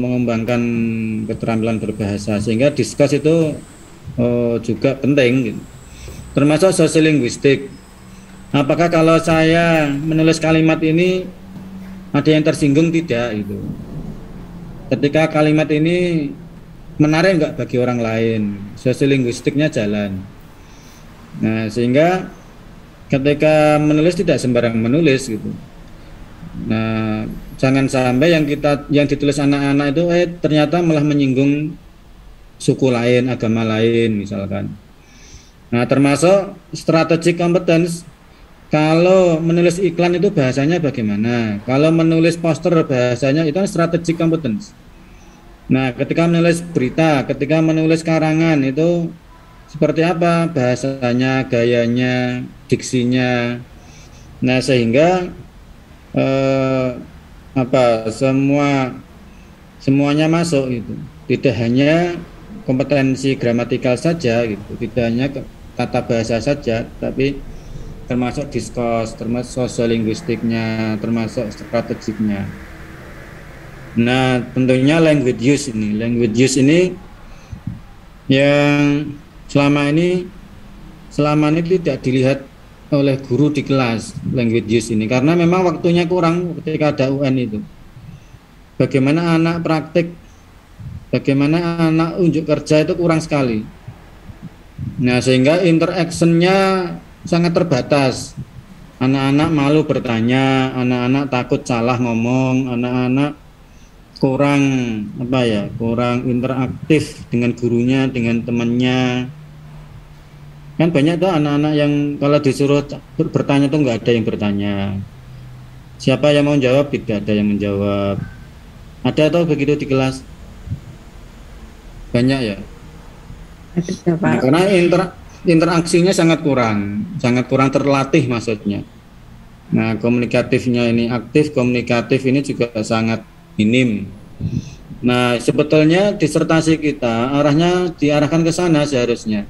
mengembangkan keterampilan berbahasa, sehingga diskurs itu juga penting gitu. Termasuk sociolinguistik. Apakah kalau saya menulis kalimat ini ada yang tersinggung? Tidak itu. Ketika kalimat ini menarik nggak bagi orang lain, sociolinguistiknya jalan. Nah, sehingga ketika menulis tidak sembarang menulis gitu. Nah, jangan sampai yang ditulis anak-anak itu ternyata malah menyinggung suku lain, agama lain misalkan. Nah, termasuk strategic competence. Kalau menulis iklan itu bahasanya bagaimana? Kalau menulis poster bahasanya itu strategic competence. Nah, ketika menulis berita, ketika menulis karangan itu seperti apa bahasanya, gayanya, diksinya. Nah, sehingga semuanya masuk itu. Tidak hanya kompetensi gramatikal saja gitu, tidak hanya tata bahasa saja, tapi termasuk diskurs, termasuk sociolinguistiknya, termasuk strategiknya. Nah, tentunya language use ini yang selama ini tidak dilihat oleh guru di kelas, language use ini, karena memang waktunya kurang ketika ada UN itu. Bagaimana anak praktik, bagaimana anak unjuk kerja itu kurang sekali. Nah, sehingga interaction-nya sangat terbatas. Anak-anak malu bertanya, anak-anak takut salah ngomong, anak-anak kurang interaktif dengan gurunya, dengan temannya. Kan banyak tuh anak-anak yang kalau disuruh bertanya tuh nggak ada yang bertanya. Siapa yang mau jawab? Tidak ada yang menjawab. Ada atau begitu di kelas? Banyak ya. Nah, karena interaksinya sangat kurang terlatih maksudnya. Nah, komunikatifnya ini aktif, komunikatif ini juga sangat minim. Nah, sebetulnya disertasi kita diarahkan ke sana seharusnya.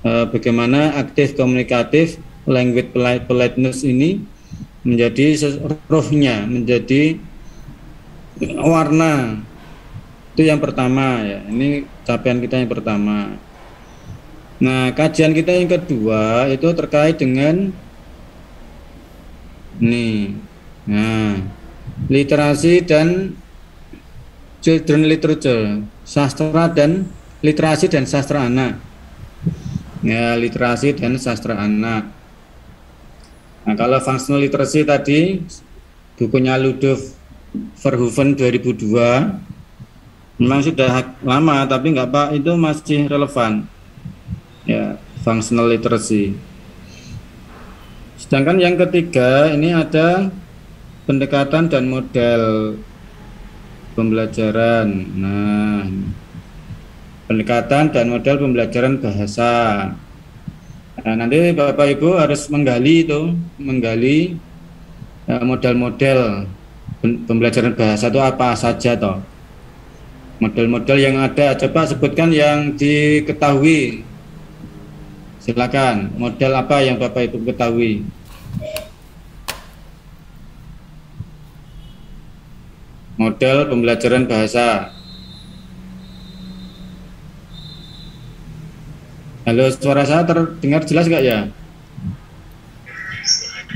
Bagaimana aktif komunikatif, language politeness ini menjadi rohnya, menjadi warna. Itu yang pertama ya. Ini capaian kita yang pertama. Nah, kajian kita yang kedua itu terkait dengan literasi dan children literature, sastra dan literasi dan sastra anak. Ya, literasi dan sastra anak. Nah, kalau functional literacy tadi bukunya Ludwig Verhoeven 2002 memang sudah lama, tapi nggak Pak, itu masih relevan. Ya, functional literacy. Sedangkan yang ketiga ini ada pendekatan dan model pembelajaran. Nah, pendekatan dan model pembelajaran bahasa. Nah, nanti Bapak Ibu harus menggali model-model pembelajaran bahasa itu apa saja toh. Model-model yang ada, coba sebutkan yang diketahui Silakan, model apa yang Bapak Ibu ketahui? Model pembelajaran bahasa. Halo, suara saya terdengar jelas nggak ya?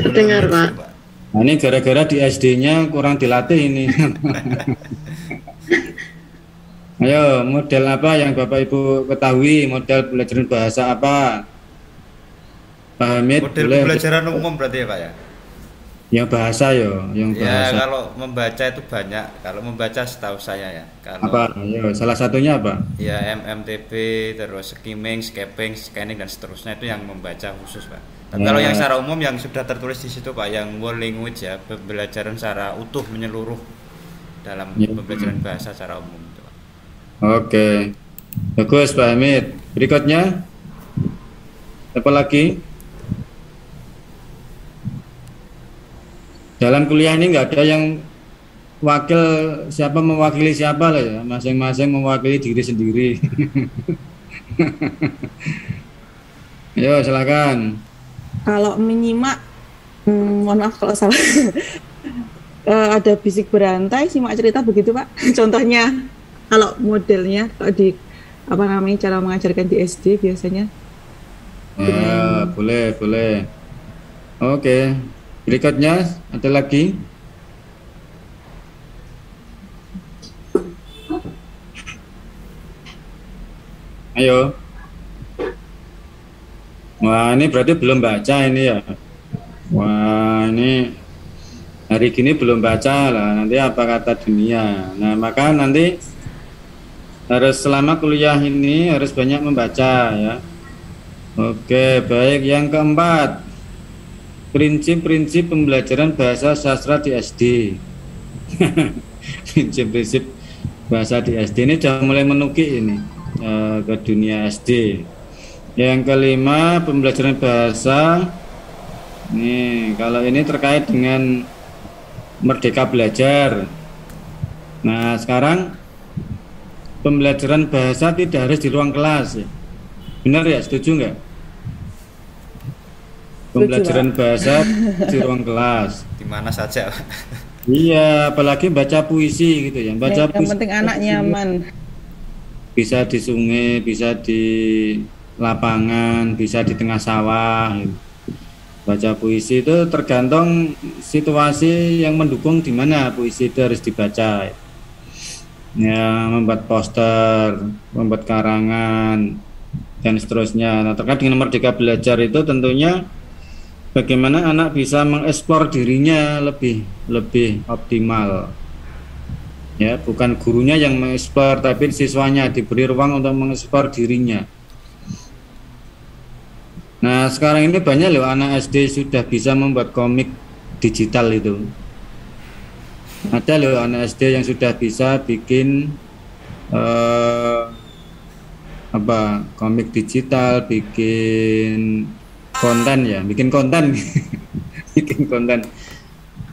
Terdengar, Pak. Nah, ini gara-gara di SD-nya kurang dilatih ini. Ayo, model apa yang Bapak Ibu ketahui? Model pembelajaran bahasa apa? Pak Hamid, model boleh pembelajaran umum berarti ya Pak ya? Yang bahasa yang bahasa. Ya kalau membaca itu banyak. Kalau membaca setahu saya ya. Kalau apa? Ayo, salah satunya apa? Ya MMTB, terus skimming, scaping, scanning dan seterusnya itu yang membaca khusus Pak. Tapi kalau yang secara umum yang sudah tertulis di situ Pak, yang world language ya, pembelajaran secara utuh menyeluruh dalam pembelajaran bahasa secara umum itu Pak. Oke, bagus Pak Hamid. Berikutnya apa lagi? Dalam kuliah ini nggak ada yang wakil siapa mewakili siapa lah ya, masing-masing mewakili diri sendiri. Ayo silakan. Kalau menyimak, mohon maaf kalau salah. Ada bisik berantai, simak cerita begitu Pak. Contohnya, kalau modelnya kalau di apa namanya cara mengajarkan di SD biasanya. Ya, boleh. Oke. Berikutnya ada lagi. Ayo. Wah, ini berarti belum baca ini ya. Wah, ini hari gini belum baca lah. Nanti apa kata dunia. Nah, maka nanti harus selama kuliah ini harus banyak membaca ya. Oke, baik. Yang keempat, prinsip-prinsip pembelajaran bahasa sastra di SD. Prinsip-prinsip bahasa di SD ini sudah mulai menukik ini ke dunia SD. Yang kelima, pembelajaran bahasa. Nih, kalau ini terkait dengan Merdeka Belajar. Nah, sekarang pembelajaran bahasa tidak harus di ruang kelas. Ya. Benar ya, setuju nggak? Pembelajaran bahasa di ruang kelas. Di mana saja. Iya, apalagi baca puisi gitu ya. Baca yang puisi. penting anak nyaman. Bisa di sungai, bisa di lapangan, bisa di tengah sawah. Gitu. Baca puisi itu tergantung situasi yang mendukung di mana puisi itu harus dibaca. Ya, membuat poster, membuat karangan dan seterusnya. Nah, terkait dengan Merdeka Belajar itu tentunya bagaimana anak bisa mengeksplor dirinya lebih optimal. Ya, bukan gurunya yang mengeksplor, tapi siswanya diberi ruang untuk mengeksplor dirinya. Nah, sekarang ini banyak loh anak SD sudah bisa membuat komik digital itu. Ada loh anak SD yang sudah bisa bikin komik digital, bikin konten ya, bikin konten.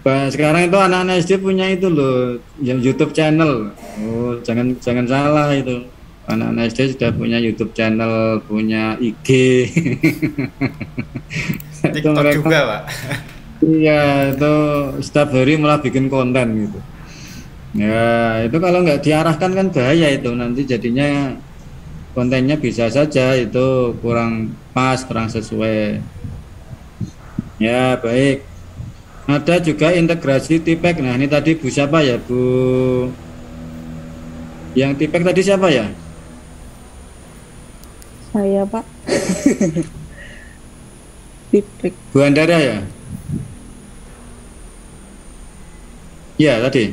Sekarang itu anak-anak SD punya itu loh, yang YouTube channel. Oh, jangan salah itu. Anak-anak SD sudah punya YouTube channel, punya IG. TikTok mereka, juga, Pak. Iya, itu setiap hari malah bikin konten gitu. Ya, itu kalau nggak diarahkan kan bahaya itu, nanti jadinya kontennya bisa saja itu kurang pas, kurang sesuai. Ya, baik. Ada juga integrasi TIPEK. Nah, ini tadi Bu siapa ya, Bu? Yang TIPEK tadi siapa ya? Saya, Pak. TIPEK. Bu Andara ya? Ya, tadi.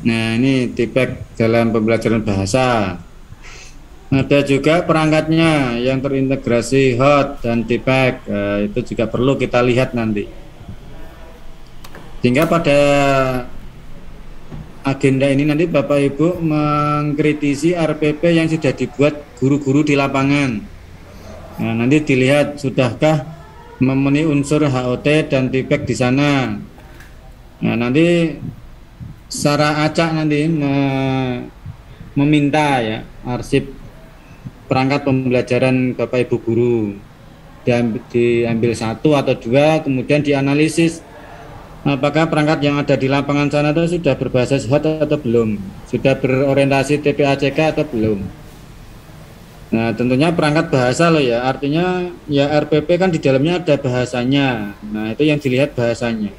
Nah, ini TIPEK dalam pembelajaran bahasa. Ada juga perangkatnya yang terintegrasi HOT dan TIPEK. Itu juga perlu kita lihat nanti. Sehingga pada agenda ini nanti Bapak Ibu mengkritisi RPP yang sudah dibuat guru-guru di lapangan. Nah, nanti dilihat sudahkah memenuhi unsur HOT dan TIPEK di sana. Nah, nanti secara acak nanti meminta ya arsip perangkat pembelajaran Bapak Ibu guru, diambil satu atau dua, kemudian dianalisis apakah perangkat yang ada di lapangan sana itu sudah berbahasa isyarat atau belum, sudah berorientasi TPACK atau belum. Nah, tentunya perangkat bahasa loh ya, artinya ya RPP kan di dalamnya ada bahasanya. Nah, itu yang dilihat bahasanya.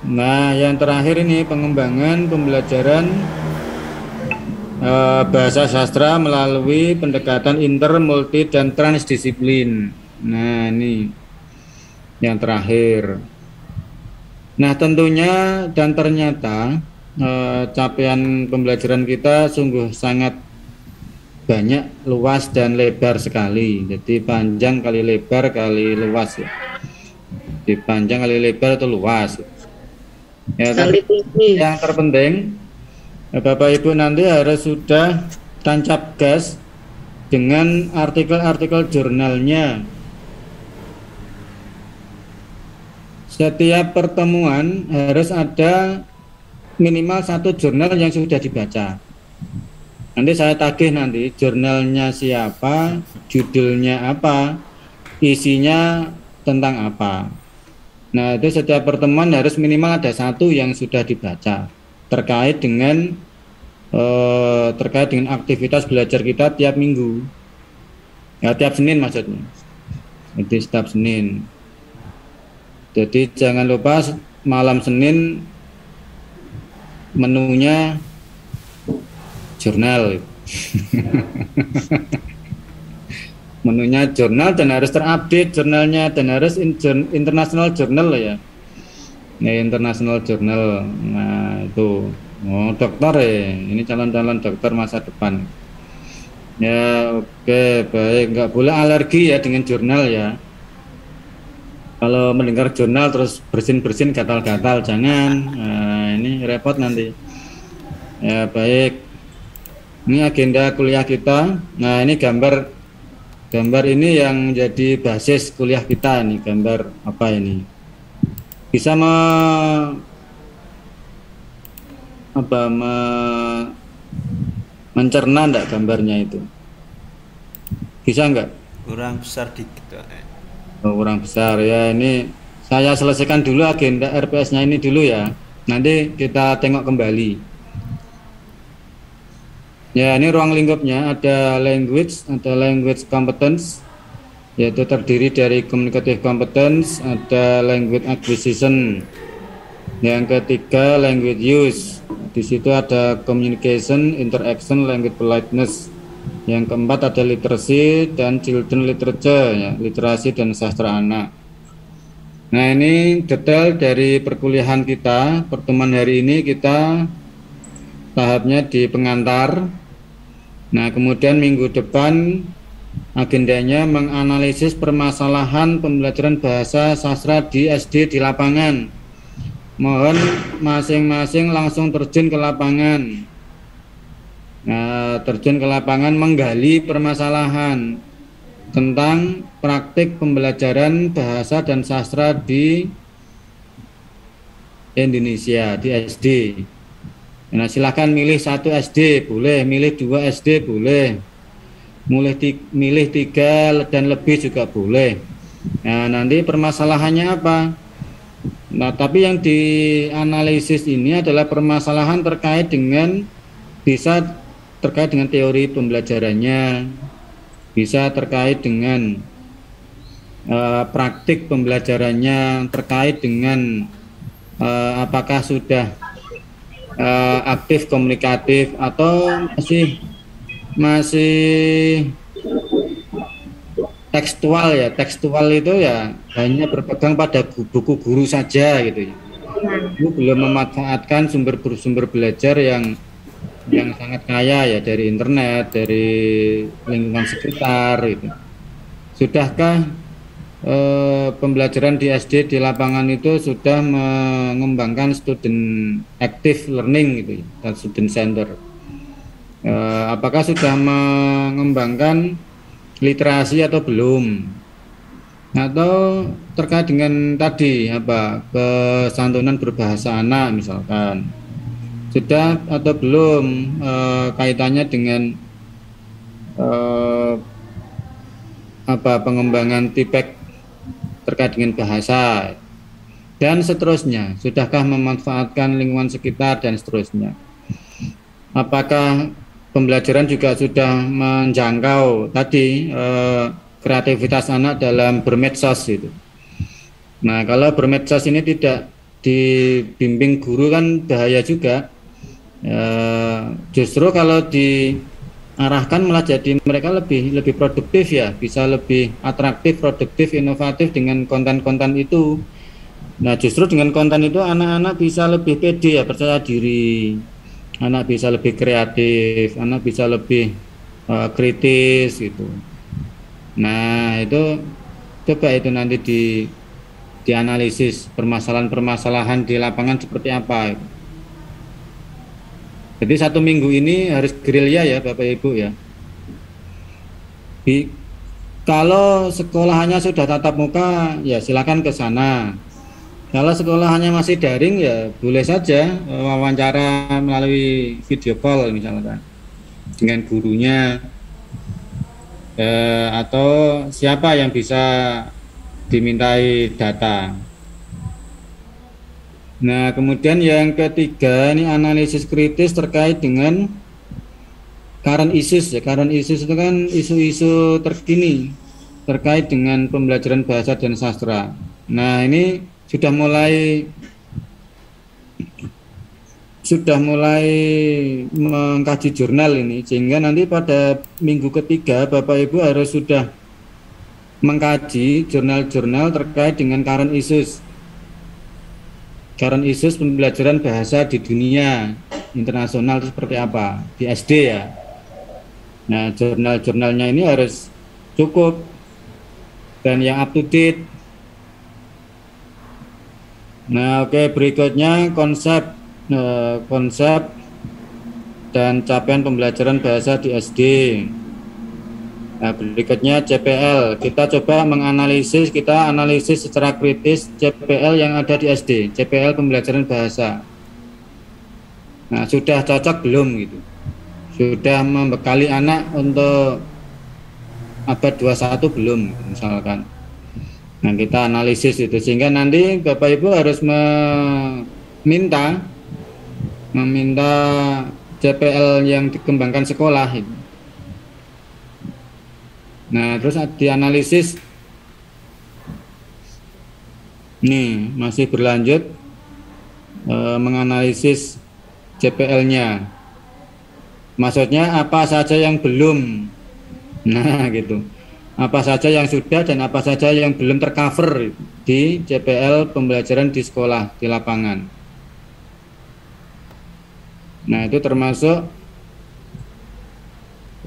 Nah, yang terakhir ini pengembangan pembelajaran bahasa sastra melalui pendekatan inter, multi, dan transdisiplin. Nah, ini yang terakhir. Nah, tentunya dan ternyata capaian pembelajaran kita sungguh sangat banyak, luas dan lebar sekali. Jadi panjang kali lebar kali luas ya. Jadi panjang kali lebar atau luas. Ya, tapi yang terpenting Bapak Ibu nanti harus sudah tancap gas dengan artikel-artikel jurnalnya. Setiap pertemuan harus ada minimal satu jurnal yang sudah dibaca. Nanti saya tagih nanti jurnalnya siapa, judulnya apa, isinya tentang apa. Nah, itu setiap pertemuan harus minimal ada satu yang sudah dibaca terkait dengan aktivitas belajar kita tiap minggu. Ya, tiap Senin maksudnya. Jadi setiap Senin. Jadi jangan lupa malam Senin menunya jurnal. Menunya jurnal dan harus terupdate jurnalnya dan harus international journal ya. Nah, international journal. Nah, itu dokter ya. Ini calon-calon dokter masa depan. Ya, oke, baik. Nggak boleh alergi ya dengan jurnal ya. Kalau mendengar jurnal terus bersin-bersin gatal-gatal jangan. Nah, ini repot nanti. Ya, baik. Ini agenda kuliah kita. Nah, ini gambar ini yang jadi basis kuliah kita nih. Gambar apa ini? Bisa mencerna enggak gambarnya itu? Bisa enggak? Kurang besar dikit. Kurang besar ya. Ini saya selesaikan dulu agenda RPS-nya ini dulu ya. Nanti kita tengok kembali. Ya, ini ruang lingkupnya ada language competence, yaitu terdiri dari communicative competence, ada language acquisition. Yang ketiga language use. Di situ ada communication, interaction, language politeness. Yang keempat ada literacy dan children literature, ya, literasi dan sastra anak. Nah, ini detail dari perkuliahan kita. Pertemuan hari ini kita tahapnya di pengantar. Nah, kemudian minggu depan agendanya menganalisis permasalahan pembelajaran bahasa sastra di SD di lapangan. Mohon masing-masing langsung terjun ke lapangan. Nah, terjun ke lapangan menggali permasalahan tentang praktik pembelajaran bahasa dan sastra di Indonesia, di SD. Nah, silakan milih satu SD boleh, milih 2 SD boleh, milih 3 dan lebih juga boleh. Nah, nanti permasalahannya apa? Nah, tapi yang dianalisis ini adalah permasalahan terkait dengan teori pembelajarannya, bisa terkait dengan praktik pembelajarannya, terkait dengan apakah sudah aktif komunikatif atau masih tekstual ya. Tekstual itu ya hanya berpegang pada buku guru saja gitu ya. Itu belum memanfaatkan sumber belajar yang sangat kaya ya, dari internet, dari lingkungan sekitar gitu. Sudahkah pembelajaran di SD di lapangan itu sudah mengembangkan student active learning gitu ya, dan student center? Apakah sudah mengembangkan literasi atau belum? Atau terkait dengan tadi kesantunan berbahasa anak misalkan, sudah atau belum kaitannya dengan pengembangan TPEK terkait dengan bahasa dan seterusnya. Sudahkah memanfaatkan lingkungan sekitar dan seterusnya. Apakah pembelajaran juga sudah menjangkau tadi kreativitas anak dalam bermedsos itu. Nah, kalau bermedsos ini tidak dibimbing guru kan bahaya juga. Justru kalau diarahkan malah jadi mereka lebih produktif ya, bisa lebih atraktif, produktif, inovatif dengan konten-konten itu. Nah, justru dengan konten itu anak-anak bisa lebih pede ya, percaya diri, anak bisa lebih kreatif, anak bisa lebih kritis gitu. Nah, itu coba itu nanti dianalisis permasalahan-permasalahan di lapangan seperti apa. Jadi 1 minggu ini harus gerilya ya Bapak Ibu ya. Kalau sekolahannya sudah tatap muka ya silakan ke sana. Kalau sekolahannya masih daring ya boleh saja wawancara melalui video call misalkan dengan gurunya atau siapa yang bisa dimintai data. Nah, kemudian yang ketiga ini analisis kritis terkait dengan current issues ya. Current issues itu kan isu-isu terkini terkait dengan pembelajaran bahasa dan sastra. Nah, ini sudah mulai mengkaji jurnal ini, sehingga nanti pada minggu ketiga Bapak Ibu harus sudah mengkaji jurnal-jurnal terkait dengan current issues pembelajaran bahasa di dunia internasional itu seperti apa di SD ya. Nah, jurnal-jurnalnya ini harus cukup dan yang up to date. Nah, oke, berikutnya konsep dan capaian pembelajaran bahasa di SD. Nah, berikutnya CPL. Kita coba analisis secara kritis CPL yang ada di SD, CPL pembelajaran bahasa. Nah, sudah cocok belum gitu? Sudah membekali anak untuk abad 21 belum misalkan. Nah, kita analisis itu sehingga nanti Bapak Ibu harus meminta CPL yang dikembangkan sekolah itu. Nah, terus dianalisis. Nih, masih berlanjut menganalisis CPL-nya. Maksudnya apa saja yang belum. Nah, gitu. Apa saja yang sudah dan apa saja yang belum tercover di CPL pembelajaran di sekolah, di lapangan. Nah, itu termasuk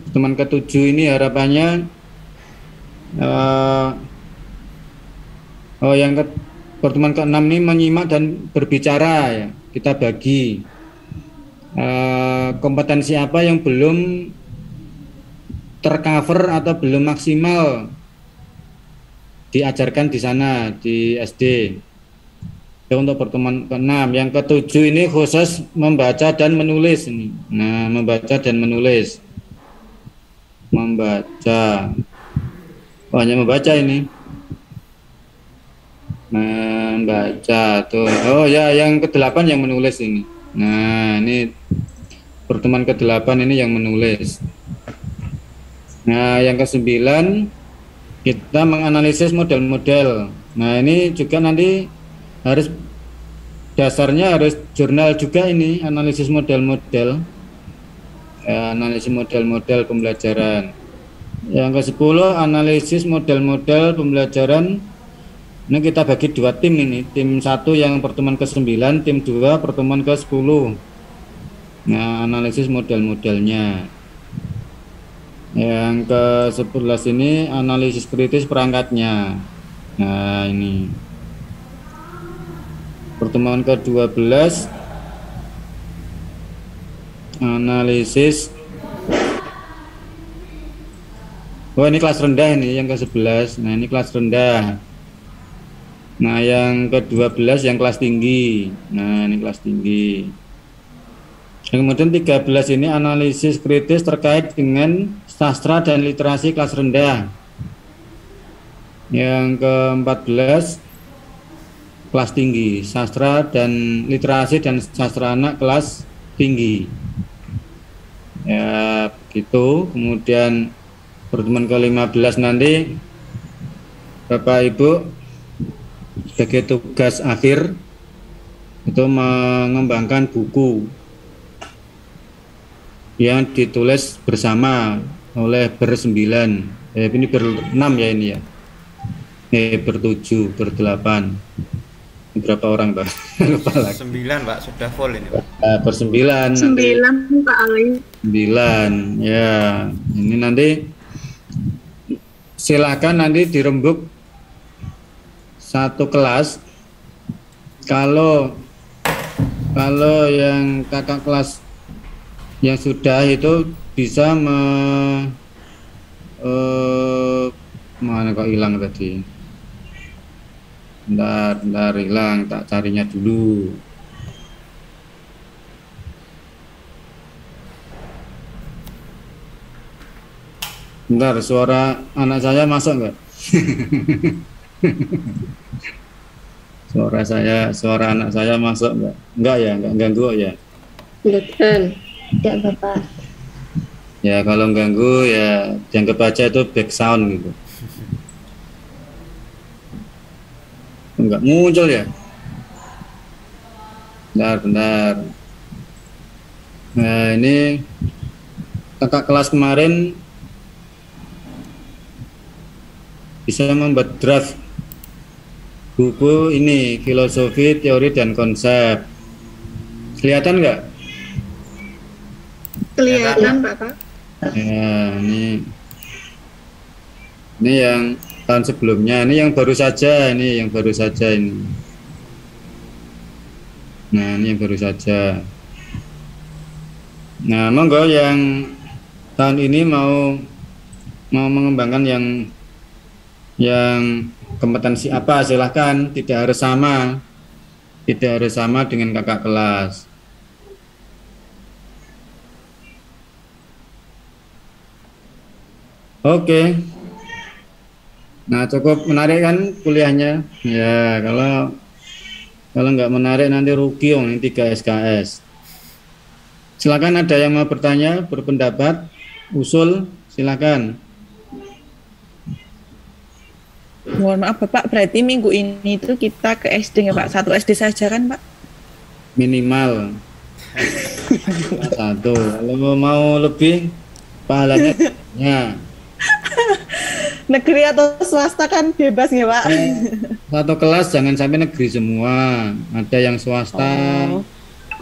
pertemuan ke-7 ini harapannya pertemuan ke-6 ini menyimak dan berbicara ya. Kita bagi kompetensi apa yang belum tercover atau belum maksimal diajarkan di sana di SD. Untuk pertemuan ke-6, yang ke-7 ini khusus membaca dan menulis ini. Nah, membaca dan menulis. Hanya membaca ini. Membaca tuh. Oh ya, yang ke-8 yang menulis ini. Nah, ini pertemuan ke-8 ini yang menulis. Nah, yang ke-9 kita menganalisis model-model. Nah, ini juga nanti harus dasarnya harus jurnal juga ini, analisis model-model. Analisis model-model pembelajaran. Yang ke-10 analisis model-model pembelajaran. Ini kita bagi 2 tim ini. Tim 1 yang pertemuan ke-9, tim 2 pertemuan ke-10. Nah, analisis model-modelnya. Yang ke-11 ini analisis kritis perangkatnya. Nah, ini. Pertemuan ke-12 analisis. Oh, ini kelas rendah ini yang ke-11. Nah, ini kelas rendah. Nah, yang ke-12 yang kelas tinggi. Nah, ini kelas tinggi. Kemudian 13 ini analisis kritis terkait dengan sastra dan literasi kelas rendah. Yang ke-14 kelas tinggi, sastra dan literasi dan sastra anak kelas tinggi. Ya begitu. Kemudian pertemuan ke-15 nanti Bapak Ibu sebagai tugas akhir itu mengembangkan buku yang ditulis bersama oleh bersembilan. Ini berenam ya ini ya. Bertujuh, berdelapan. Berapa orang, Pak? Lupa lagi. 9, Pak, sudah full ini, Pak. Bersembilan. 9, Pak Ali. 9, ya. Ini nanti silakan nanti dirembuk satu kelas. Kalau yang kakak kelas yang sudah itu bisa mana kok hilang tadi? Bentar hilang, tak carinya dulu. Bentar, suara anak saya masuk nggak? Suara anak saya masuk nggak? Enggak ya, nggak ganggu ya? Tidak, Bapak. Ya kalau ganggu ya dianggap aja itu back sound gitu. Enggak muncul ya? Bentar. Nah ini kakak kelas kemarin bisa membuat draft buku ini, filosofi, teori, dan konsep. Kelihatan nggak? Kelihatan, Bapak. Ya, ini yang tahun sebelumnya, ini yang baru saja, ini. Nah, ini yang baru saja. Nah, monggo yang tahun ini mau mengembangkan yang kompetensi apa, silahkan. Tidak harus sama dengan kakak kelas. Oke. Nah, cukup menarik kan kuliahnya? Ya, kalau nggak menarik nanti rugi ini 3 SKS. Silakan, ada yang mau bertanya, berpendapat, usul, silakan. Mohon maaf Bapak, berarti minggu ini itu kita ke SD ya Pak? 1 SD saja kan Pak? Minimal 1. Kalau mau lebih pahalanya ya. Negeri atau swasta kan bebas ya Pak? Satu kelas jangan sampai negeri semua. Ada yang swasta,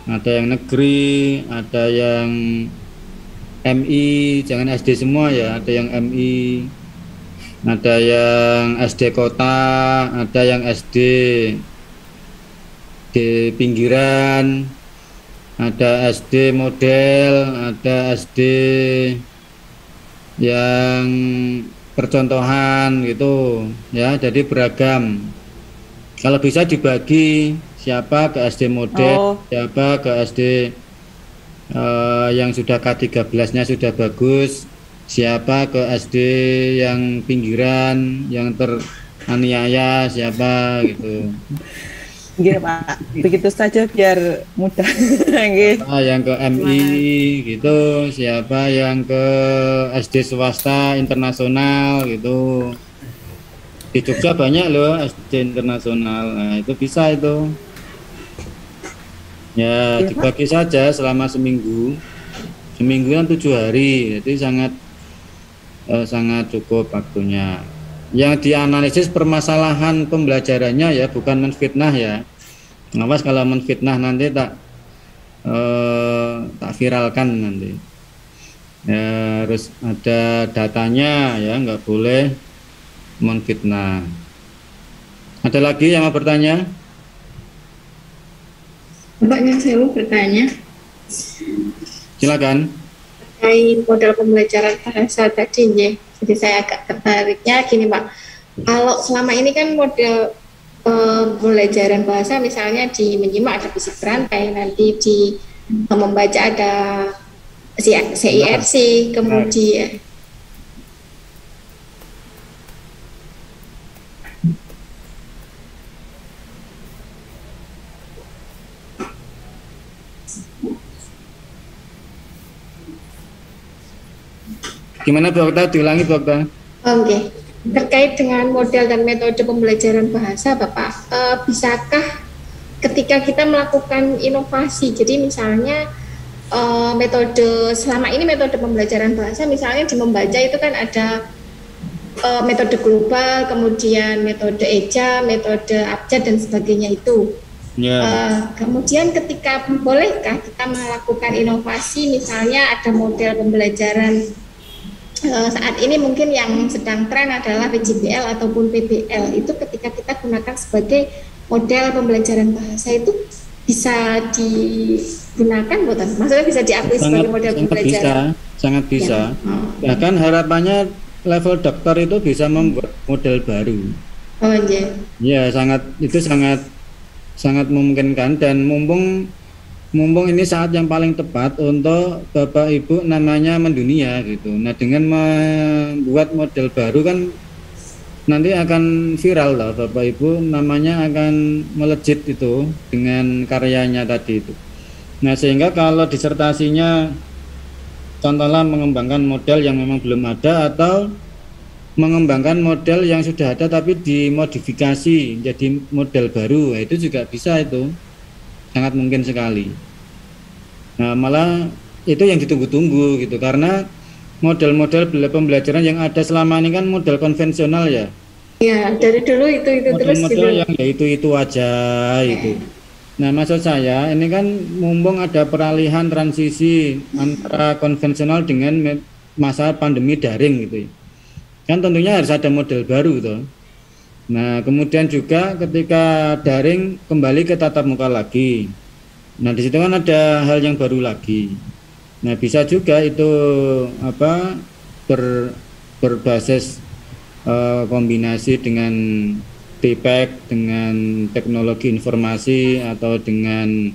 ada yang negeri, ada yang MI, jangan SD semua ya. Ada yang MI, ada yang SD kota, ada yang SD di pinggiran, ada SD model, ada SD yang percontohan gitu ya, jadi beragam. Kalau bisa dibagi, siapa ke SD model, siapa ke SD yang sudah K13-nya sudah bagus, siapa ke SD yang pinggiran, yang teraniaya, siapa gitu. Iya Pak, begitu saja biar mudah. Siapa yang ke MI gitu, siapa yang ke SD swasta internasional gitu. Di Jogja banyak loh SD internasional, nah itu bisa itu. Ya dibagi saja selama seminggu kan 7 hari, jadi sangat cukup waktunya. Yang dianalisis permasalahan pembelajarannya ya, bukan menfitnah ya. Awas kalau menfitnah nanti tak viralkan nanti. Ya, harus ada datanya ya, nggak boleh menfitnah. Ada lagi yang mau bertanya? Mbaknya saya mau bertanya. Silakan. Terkait model pembelajaran bahasa tadi ya. Jadi saya agak tertariknya gini Pak, kalau selama ini kan model pembelajaran bahasa misalnya di menyimak ada fisik berantai, nanti di membaca ada CIRC, kemudian Gimana Bu Okta? Diulangi Bu Okta. Oke. Terkait dengan model dan metode pembelajaran bahasa, Bapak, bisakah ketika kita melakukan inovasi, jadi misalnya metode selama ini metode pembelajaran bahasa, misalnya di membaca itu kan ada metode global, kemudian metode eja, metode abjad dan sebagainya itu. Kemudian ketika bolehkah kita melakukan inovasi, misalnya ada model pembelajaran saat ini mungkin yang sedang tren adalah PJBL ataupun PBL, itu ketika kita gunakan sebagai model pembelajaran bahasa itu bisa digunakan bukan? Maksudnya bisa diakui sebagai model pembelajaran? Sangat bisa. Ya. Bahkan harapannya level dokter itu bisa membuat model baru. Oh iya. Ya, sangat memungkinkan, dan mumpung ini saat yang paling tepat untuk Bapak Ibu namanya mendunia gitu. Nah, dengan membuat model baru kan nanti akan viral lah Bapak Ibu, namanya akan melejit itu dengan karyanya tadi itu. Nah, sehingga kalau disertasinya contohnya mengembangkan model yang memang belum ada atau mengembangkan model yang sudah ada tapi dimodifikasi jadi model baru, itu juga bisa, itu sangat mungkin sekali. Nah, malah itu yang ditunggu-tunggu gitu, karena model-model pembelajaran yang ada selama ini kan model konvensional ya. Ya, dari dulu itu terus gitu. Model yang ya itu aja itu. Nah, maksud saya ini kan mumpung ada peralihan transisi antara konvensional dengan masa pandemi daring gitu ya. Kan tentunya harus ada model baru gitu. Nah, kemudian juga ketika daring kembali ke tatap muka lagi. Nah, di situ kan ada hal yang baru lagi. Nah, bisa juga itu berbasis kombinasi dengan TPEC, dengan teknologi informasi, atau dengan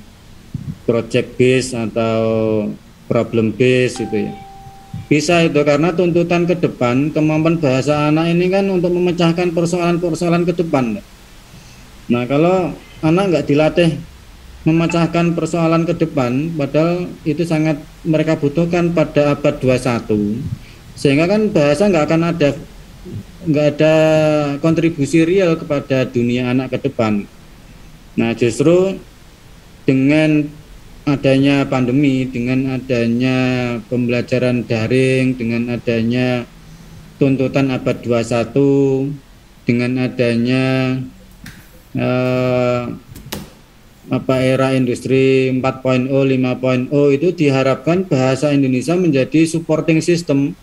project base atau problem base gitu ya. Bisa itu, karena tuntutan ke depan kemampuan bahasa anak ini kan untuk memecahkan persoalan-persoalan ke depan. Nah, kalau anak nggak dilatih memecahkan persoalan ke depan, padahal itu sangat mereka butuhkan pada abad 21, sehingga kan bahasa nggak ada kontribusi real kepada dunia anak ke depan. Nah, justru dengan adanya pandemi, dengan adanya pembelajaran daring, dengan adanya tuntutan abad 21, dengan adanya era industri 4.0, 5.0, itu diharapkan bahasa Indonesia menjadi supporting system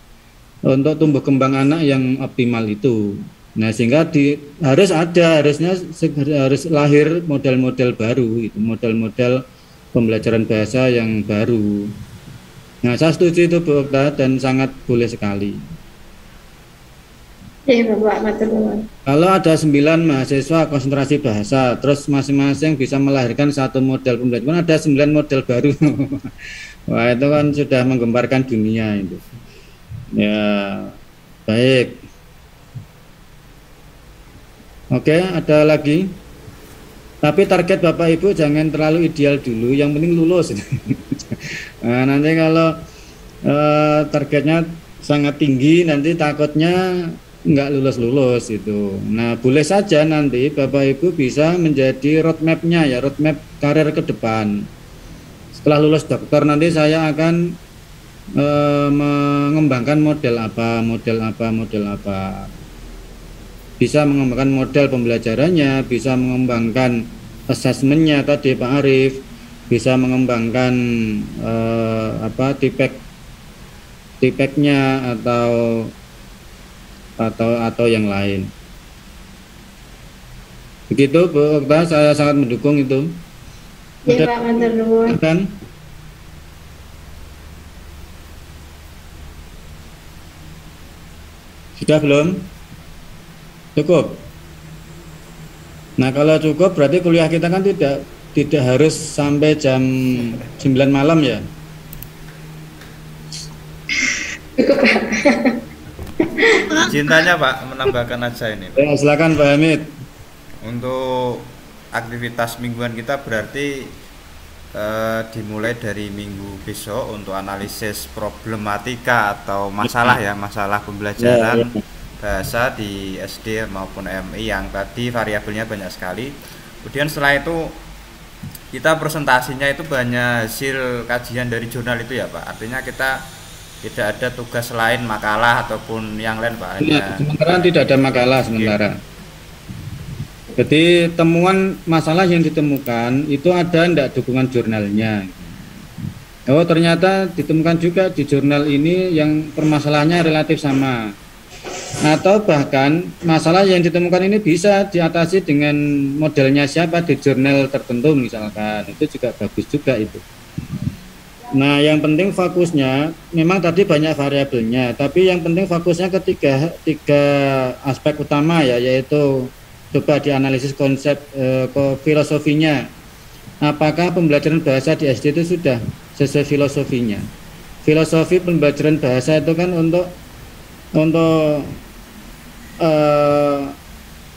untuk tumbuh kembang anak yang optimal itu. Nah, sehingga harus lahir model-model baru, itu model-model pembelajaran bahasa yang baru. Nah, saya setuju itu Bu Okta, dan sangat boleh sekali. Iya Bapak, matur. Kalau ada 9 mahasiswa konsentrasi bahasa, terus masing-masing bisa melahirkan satu model pembelajaran, ada 9 model baru. Wah, itu kan sudah menggemparkan dunia itu. Ya, baik. Oke, ada lagi? Tapi target Bapak Ibu jangan terlalu ideal dulu, yang penting lulus. Nah, nanti kalau targetnya sangat tinggi, nanti takutnya nggak lulus itu. Nah, boleh saja nanti Bapak Ibu bisa menjadi roadmap-nya ya, roadmap karir ke depan. Setelah lulus dokter nanti saya akan mengembangkan model apa. Bisa mengembangkan model pembelajarannya, bisa mengembangkan asesmennya tadi Pak Arief, bisa mengembangkan TPEC-nya atau yang lain. Begitu Bu Okta, saya sangat mendukung itu. Ya Pak, matur nuwun. Sudah belum? Cukup. Nah, kalau cukup berarti kuliah kita kan tidak harus sampai jam 9 malam ya. Cukup Pak. Cintanya Pak, menambahkan aja ini. Ya, silakan Pak Hamid. Untuk aktivitas mingguan kita berarti dimulai dari minggu besok untuk analisis problematika atau masalah ya, masalah pembelajaran bahasa di SD maupun MI yang tadi variabelnya banyak sekali. Kemudian setelah itu kita presentasinya itu banyak hasil kajian dari jurnal itu ya Pak. Artinya kita tidak ada tugas lain makalah ataupun yang lain Pak. Sementara tidak ada makalah sementara. Jadi temuan masalah yang ditemukan itu ada enggak dukungan jurnalnya. Oh ternyata ditemukan juga di jurnal ini yang permasalahannya relatif sama. Atau bahkan masalah yang ditemukan ini bisa diatasi dengan modelnya siapa di jurnal tertentu misalkan, itu juga bagus juga itu. Nah yang penting fokusnya, memang tadi banyak variabelnya, tapi yang penting fokusnya tiga aspek utama ya, yaitu coba dianalisis konsep filosofinya. Apakah pembelajaran bahasa di SD itu sudah sesuai filosofinya? Filosofi pembelajaran bahasa itu kan untuk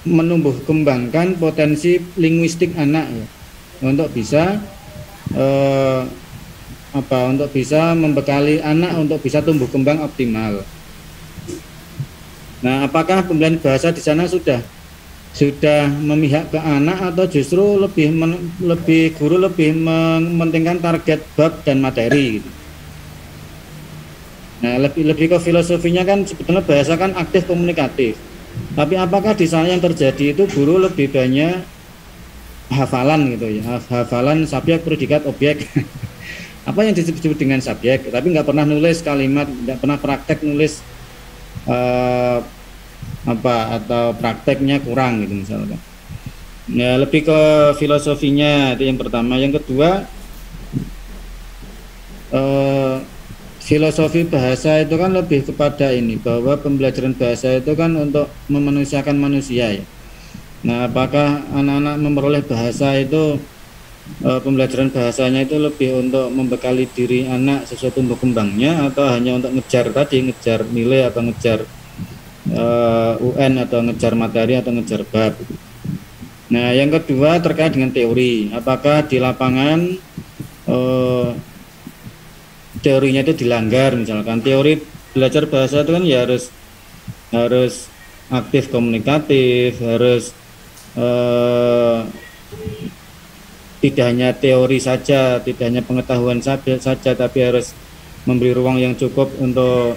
menumbuh kembangkan potensi linguistik anak ya, untuk bisa untuk bisa membekali anak untuk bisa tumbuh kembang optimal. Nah, apakah pembelajaran bahasa di sana sudah memihak ke anak atau justru guru lebih mementingkan target bab dan materi gitu. Nah, lebih ke filosofinya kan sebetulnya bahasa kan aktif komunikatif. Tapi apakah di sana yang terjadi itu guru lebih banyak hafalan gitu ya, hafalan subjek, predikat, objek. Apa yang disebut dengan subjek, tapi nggak pernah nulis kalimat, nggak pernah praktek nulis atau prakteknya kurang gitu misalkan. Ya lebih ke filosofinya itu yang pertama. Yang kedua, filosofi bahasa itu kan lebih kepada ini, bahwa pembelajaran bahasa itu kan untuk memanusiakan manusia ya. Nah apakah anak-anak memperoleh bahasa itu, pembelajaran bahasanya itu lebih untuk membekali diri anak sesuai tumbuh kembangnya, atau hanya untuk ngejar nilai atau ngejar UN atau ngejar materi atau ngejar bab. Nah yang kedua terkait dengan teori, apakah di lapangan teorinya itu dilanggar, misalkan teori belajar bahasa itu kan ya harus aktif komunikatif, harus tidak hanya teori saja, tidak hanya pengetahuan saja, tapi harus memberi ruang yang cukup untuk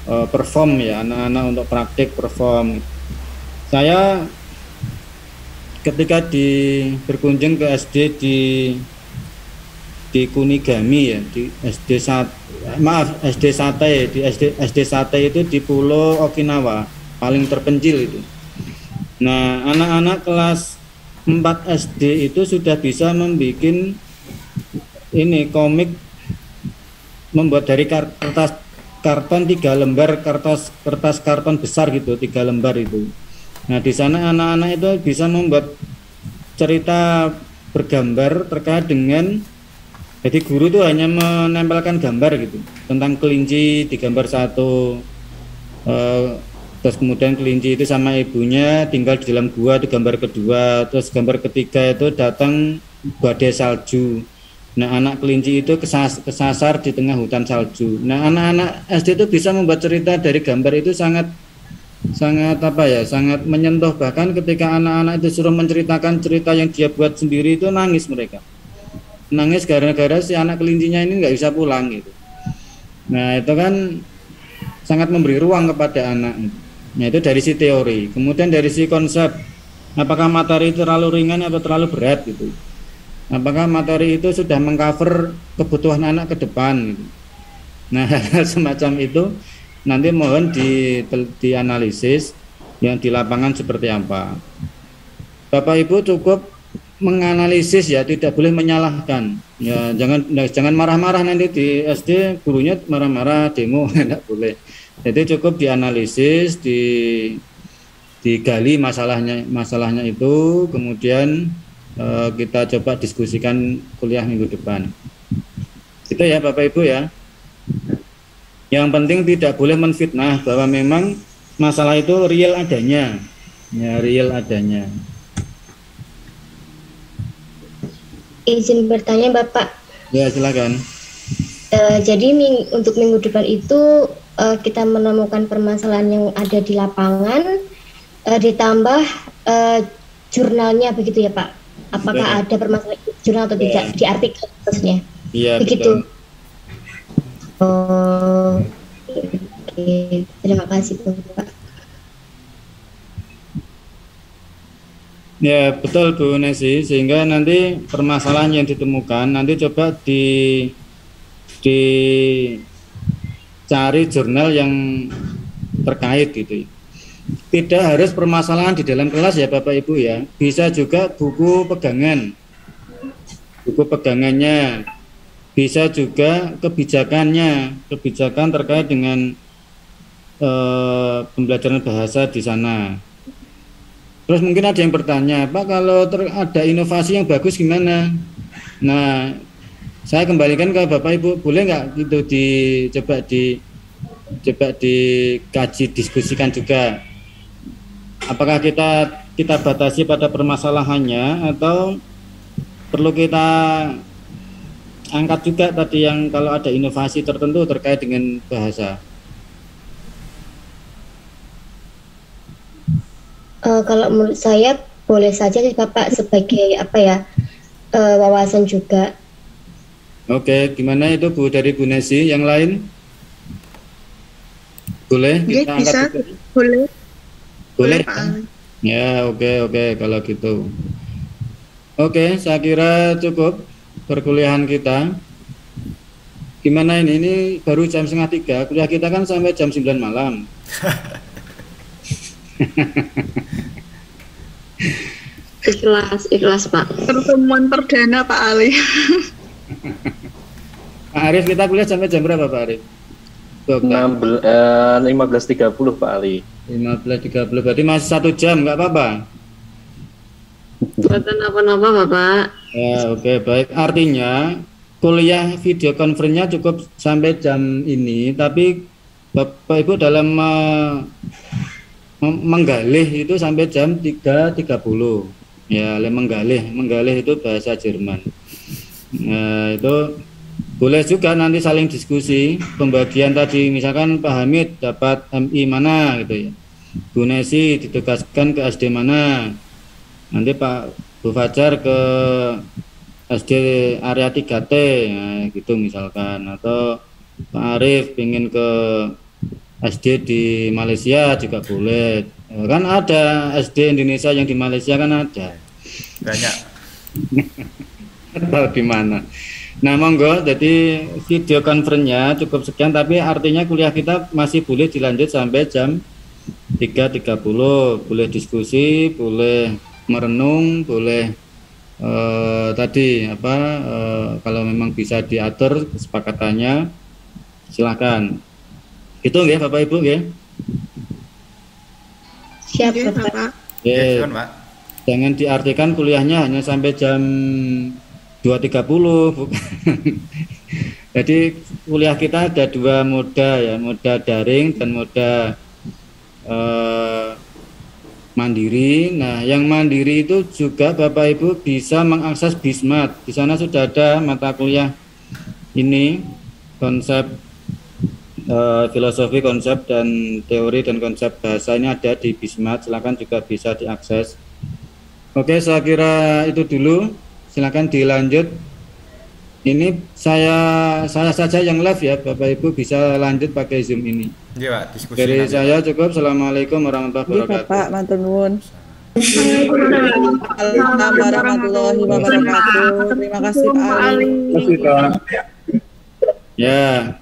perform ya, anak-anak untuk praktik perform. Saya ketika berkunjung ke SD di Kunigami ya, di SD Sate itu di Pulau Okinawa, paling terpencil itu. Nah, anak-anak kelas 4 SD itu sudah bisa membuat ini komik, membuat dari kertas karton 3 lembar, kertas karton besar gitu, 3 lembar itu. Nah, di sana anak-anak itu bisa membuat cerita bergambar terkait dengan, jadi guru itu hanya menempelkan gambar gitu tentang kelinci, digambar satu, terus kemudian kelinci itu sama ibunya tinggal di dalam gua, itu gambar kedua, terus gambar ketiga itu datang badai salju. Nah anak kelinci itu kesasar di tengah hutan salju. Nah anak-anak SD itu bisa membuat cerita dari gambar itu sangat menyentuh. Bahkan ketika anak-anak itu suruh menceritakan cerita yang dia buat sendiri itu nangis mereka. Nangis gara-gara si anak kelincinya ini nggak bisa pulang gitu. Nah itu kan sangat memberi ruang kepada anak. Nah itu dari si teori. Kemudian dari si konsep, apakah materi terlalu ringan atau terlalu berat gitu. Apakah materi itu sudah mengcover kebutuhan anak ke depan gitu. Nah semacam itu nanti mohon dianalisis yang di lapangan seperti apa. Bapak Ibu cukup menganalisis ya, tidak boleh menyalahkan ya, jangan marah-marah nanti di SD gurunya marah-marah demo tidak boleh. Jadi cukup dianalisis, digali masalahnya itu, kemudian kita coba diskusikan kuliah minggu depan. Itu ya Bapak Ibu ya. Yang penting tidak boleh menfitnah, bahwa memang masalah itu real adanya ya, real adanya. izin bertanya Bapak. Ya, silakan. Jadi untuk minggu depan itu kita menemukan permasalahan yang ada di lapangan, ditambah jurnalnya begitu ya Pak? Apakah ada permasalahan jurnal atau tidak di artikel khususnya? Iya, begitu. Betul. Oh, oke. Terima kasih Bapak. Ya, betul Bu Nesi, sehingga nanti permasalahan yang ditemukan nanti coba dicari jurnal yang terkait gitu. Tidak harus permasalahan di dalam kelas ya Bapak Ibu ya, bisa juga buku pegangannya, bisa juga kebijakan terkait dengan pembelajaran bahasa di sana. Terus mungkin ada yang bertanya, Pak, kalau ada inovasi yang bagus gimana? Nah, saya kembalikan ke Bapak Ibu, boleh nggak gitu coba dikaji, diskusikan juga. Apakah kita batasi pada permasalahannya atau perlu kita angkat juga tadi yang kalau ada inovasi tertentu terkait dengan bahasa? Kalau menurut saya boleh saja sih Bapak sebagai wawasan juga. Oke, gimana itu Bu dari Bu Nesi? Yang lain? Boleh kita angkat bisa, juga? Boleh. Ya, oke kalau gitu. Oke, saya kira cukup perkuliahan kita. Gimana ini baru jam 2:30, kuliah kita kan sampai jam 9 malam. Ikhlas Pak. Pertemuan perdana Pak Ali. Pak Arif, kita kuliah sampai jam berapa Pak Arif? 15.30 Pak Ali. 15.30, berarti masih 1 jam, nggak apa-apa? Bukan apa-apa Bapak. Ya, oke, baik. Artinya kuliah video conference-nya cukup sampai jam ini, tapi Bapak Ibu dalam menggalih itu sampai jam 3.30. Ya, menggalih itu bahasa Jerman. Nah, itu boleh juga nanti saling diskusi pembagian tadi, misalkan Pak Hamid dapat MI mana gitu ya, Bu Nesi ditugaskan ke SD mana, nanti Pak Bu Fajar ke SD area 3T nah, gitu misalkan, atau Pak Arif ingin ke SD di Malaysia juga boleh. Kan ada SD Indonesia yang di Malaysia kan ada. Banyak. Tahu di mana. Nah, monggo, jadi video conference-nya cukup sekian, tapi artinya kuliah kita masih boleh dilanjut sampai jam 3.30. Boleh diskusi, boleh merenung, boleh kalau memang bisa diatur kesepakatannya silakan. Itu nggih Bapak Ibu nggih. Siap Bapak. Oke. Jangan diartikan kuliahnya hanya sampai jam 2.30 bukan. Jadi kuliah kita ada 2 moda ya, moda daring dan moda mandiri. Nah, yang mandiri itu juga Bapak Ibu bisa mengakses Bismat. Di sana sudah ada mata kuliah ini, konsep filosofi, konsep dan teori dan konsep bahasa ini ada di Bismat. Silakan juga bisa diakses. Oke, saya kira itu dulu. Silakan dilanjut. Ini saya saja yang live ya, Bapak Ibu bisa lanjut pakai Zoom ini. Iya, Pak, diskusi. Dari saya cukup. Assalamualaikum warahmatullahi wabarakatuh. Bapak, matur nuwun. Assalamualaikum warahmatullahi wabarakatuh. Terima kasih Pak Ali. Ya.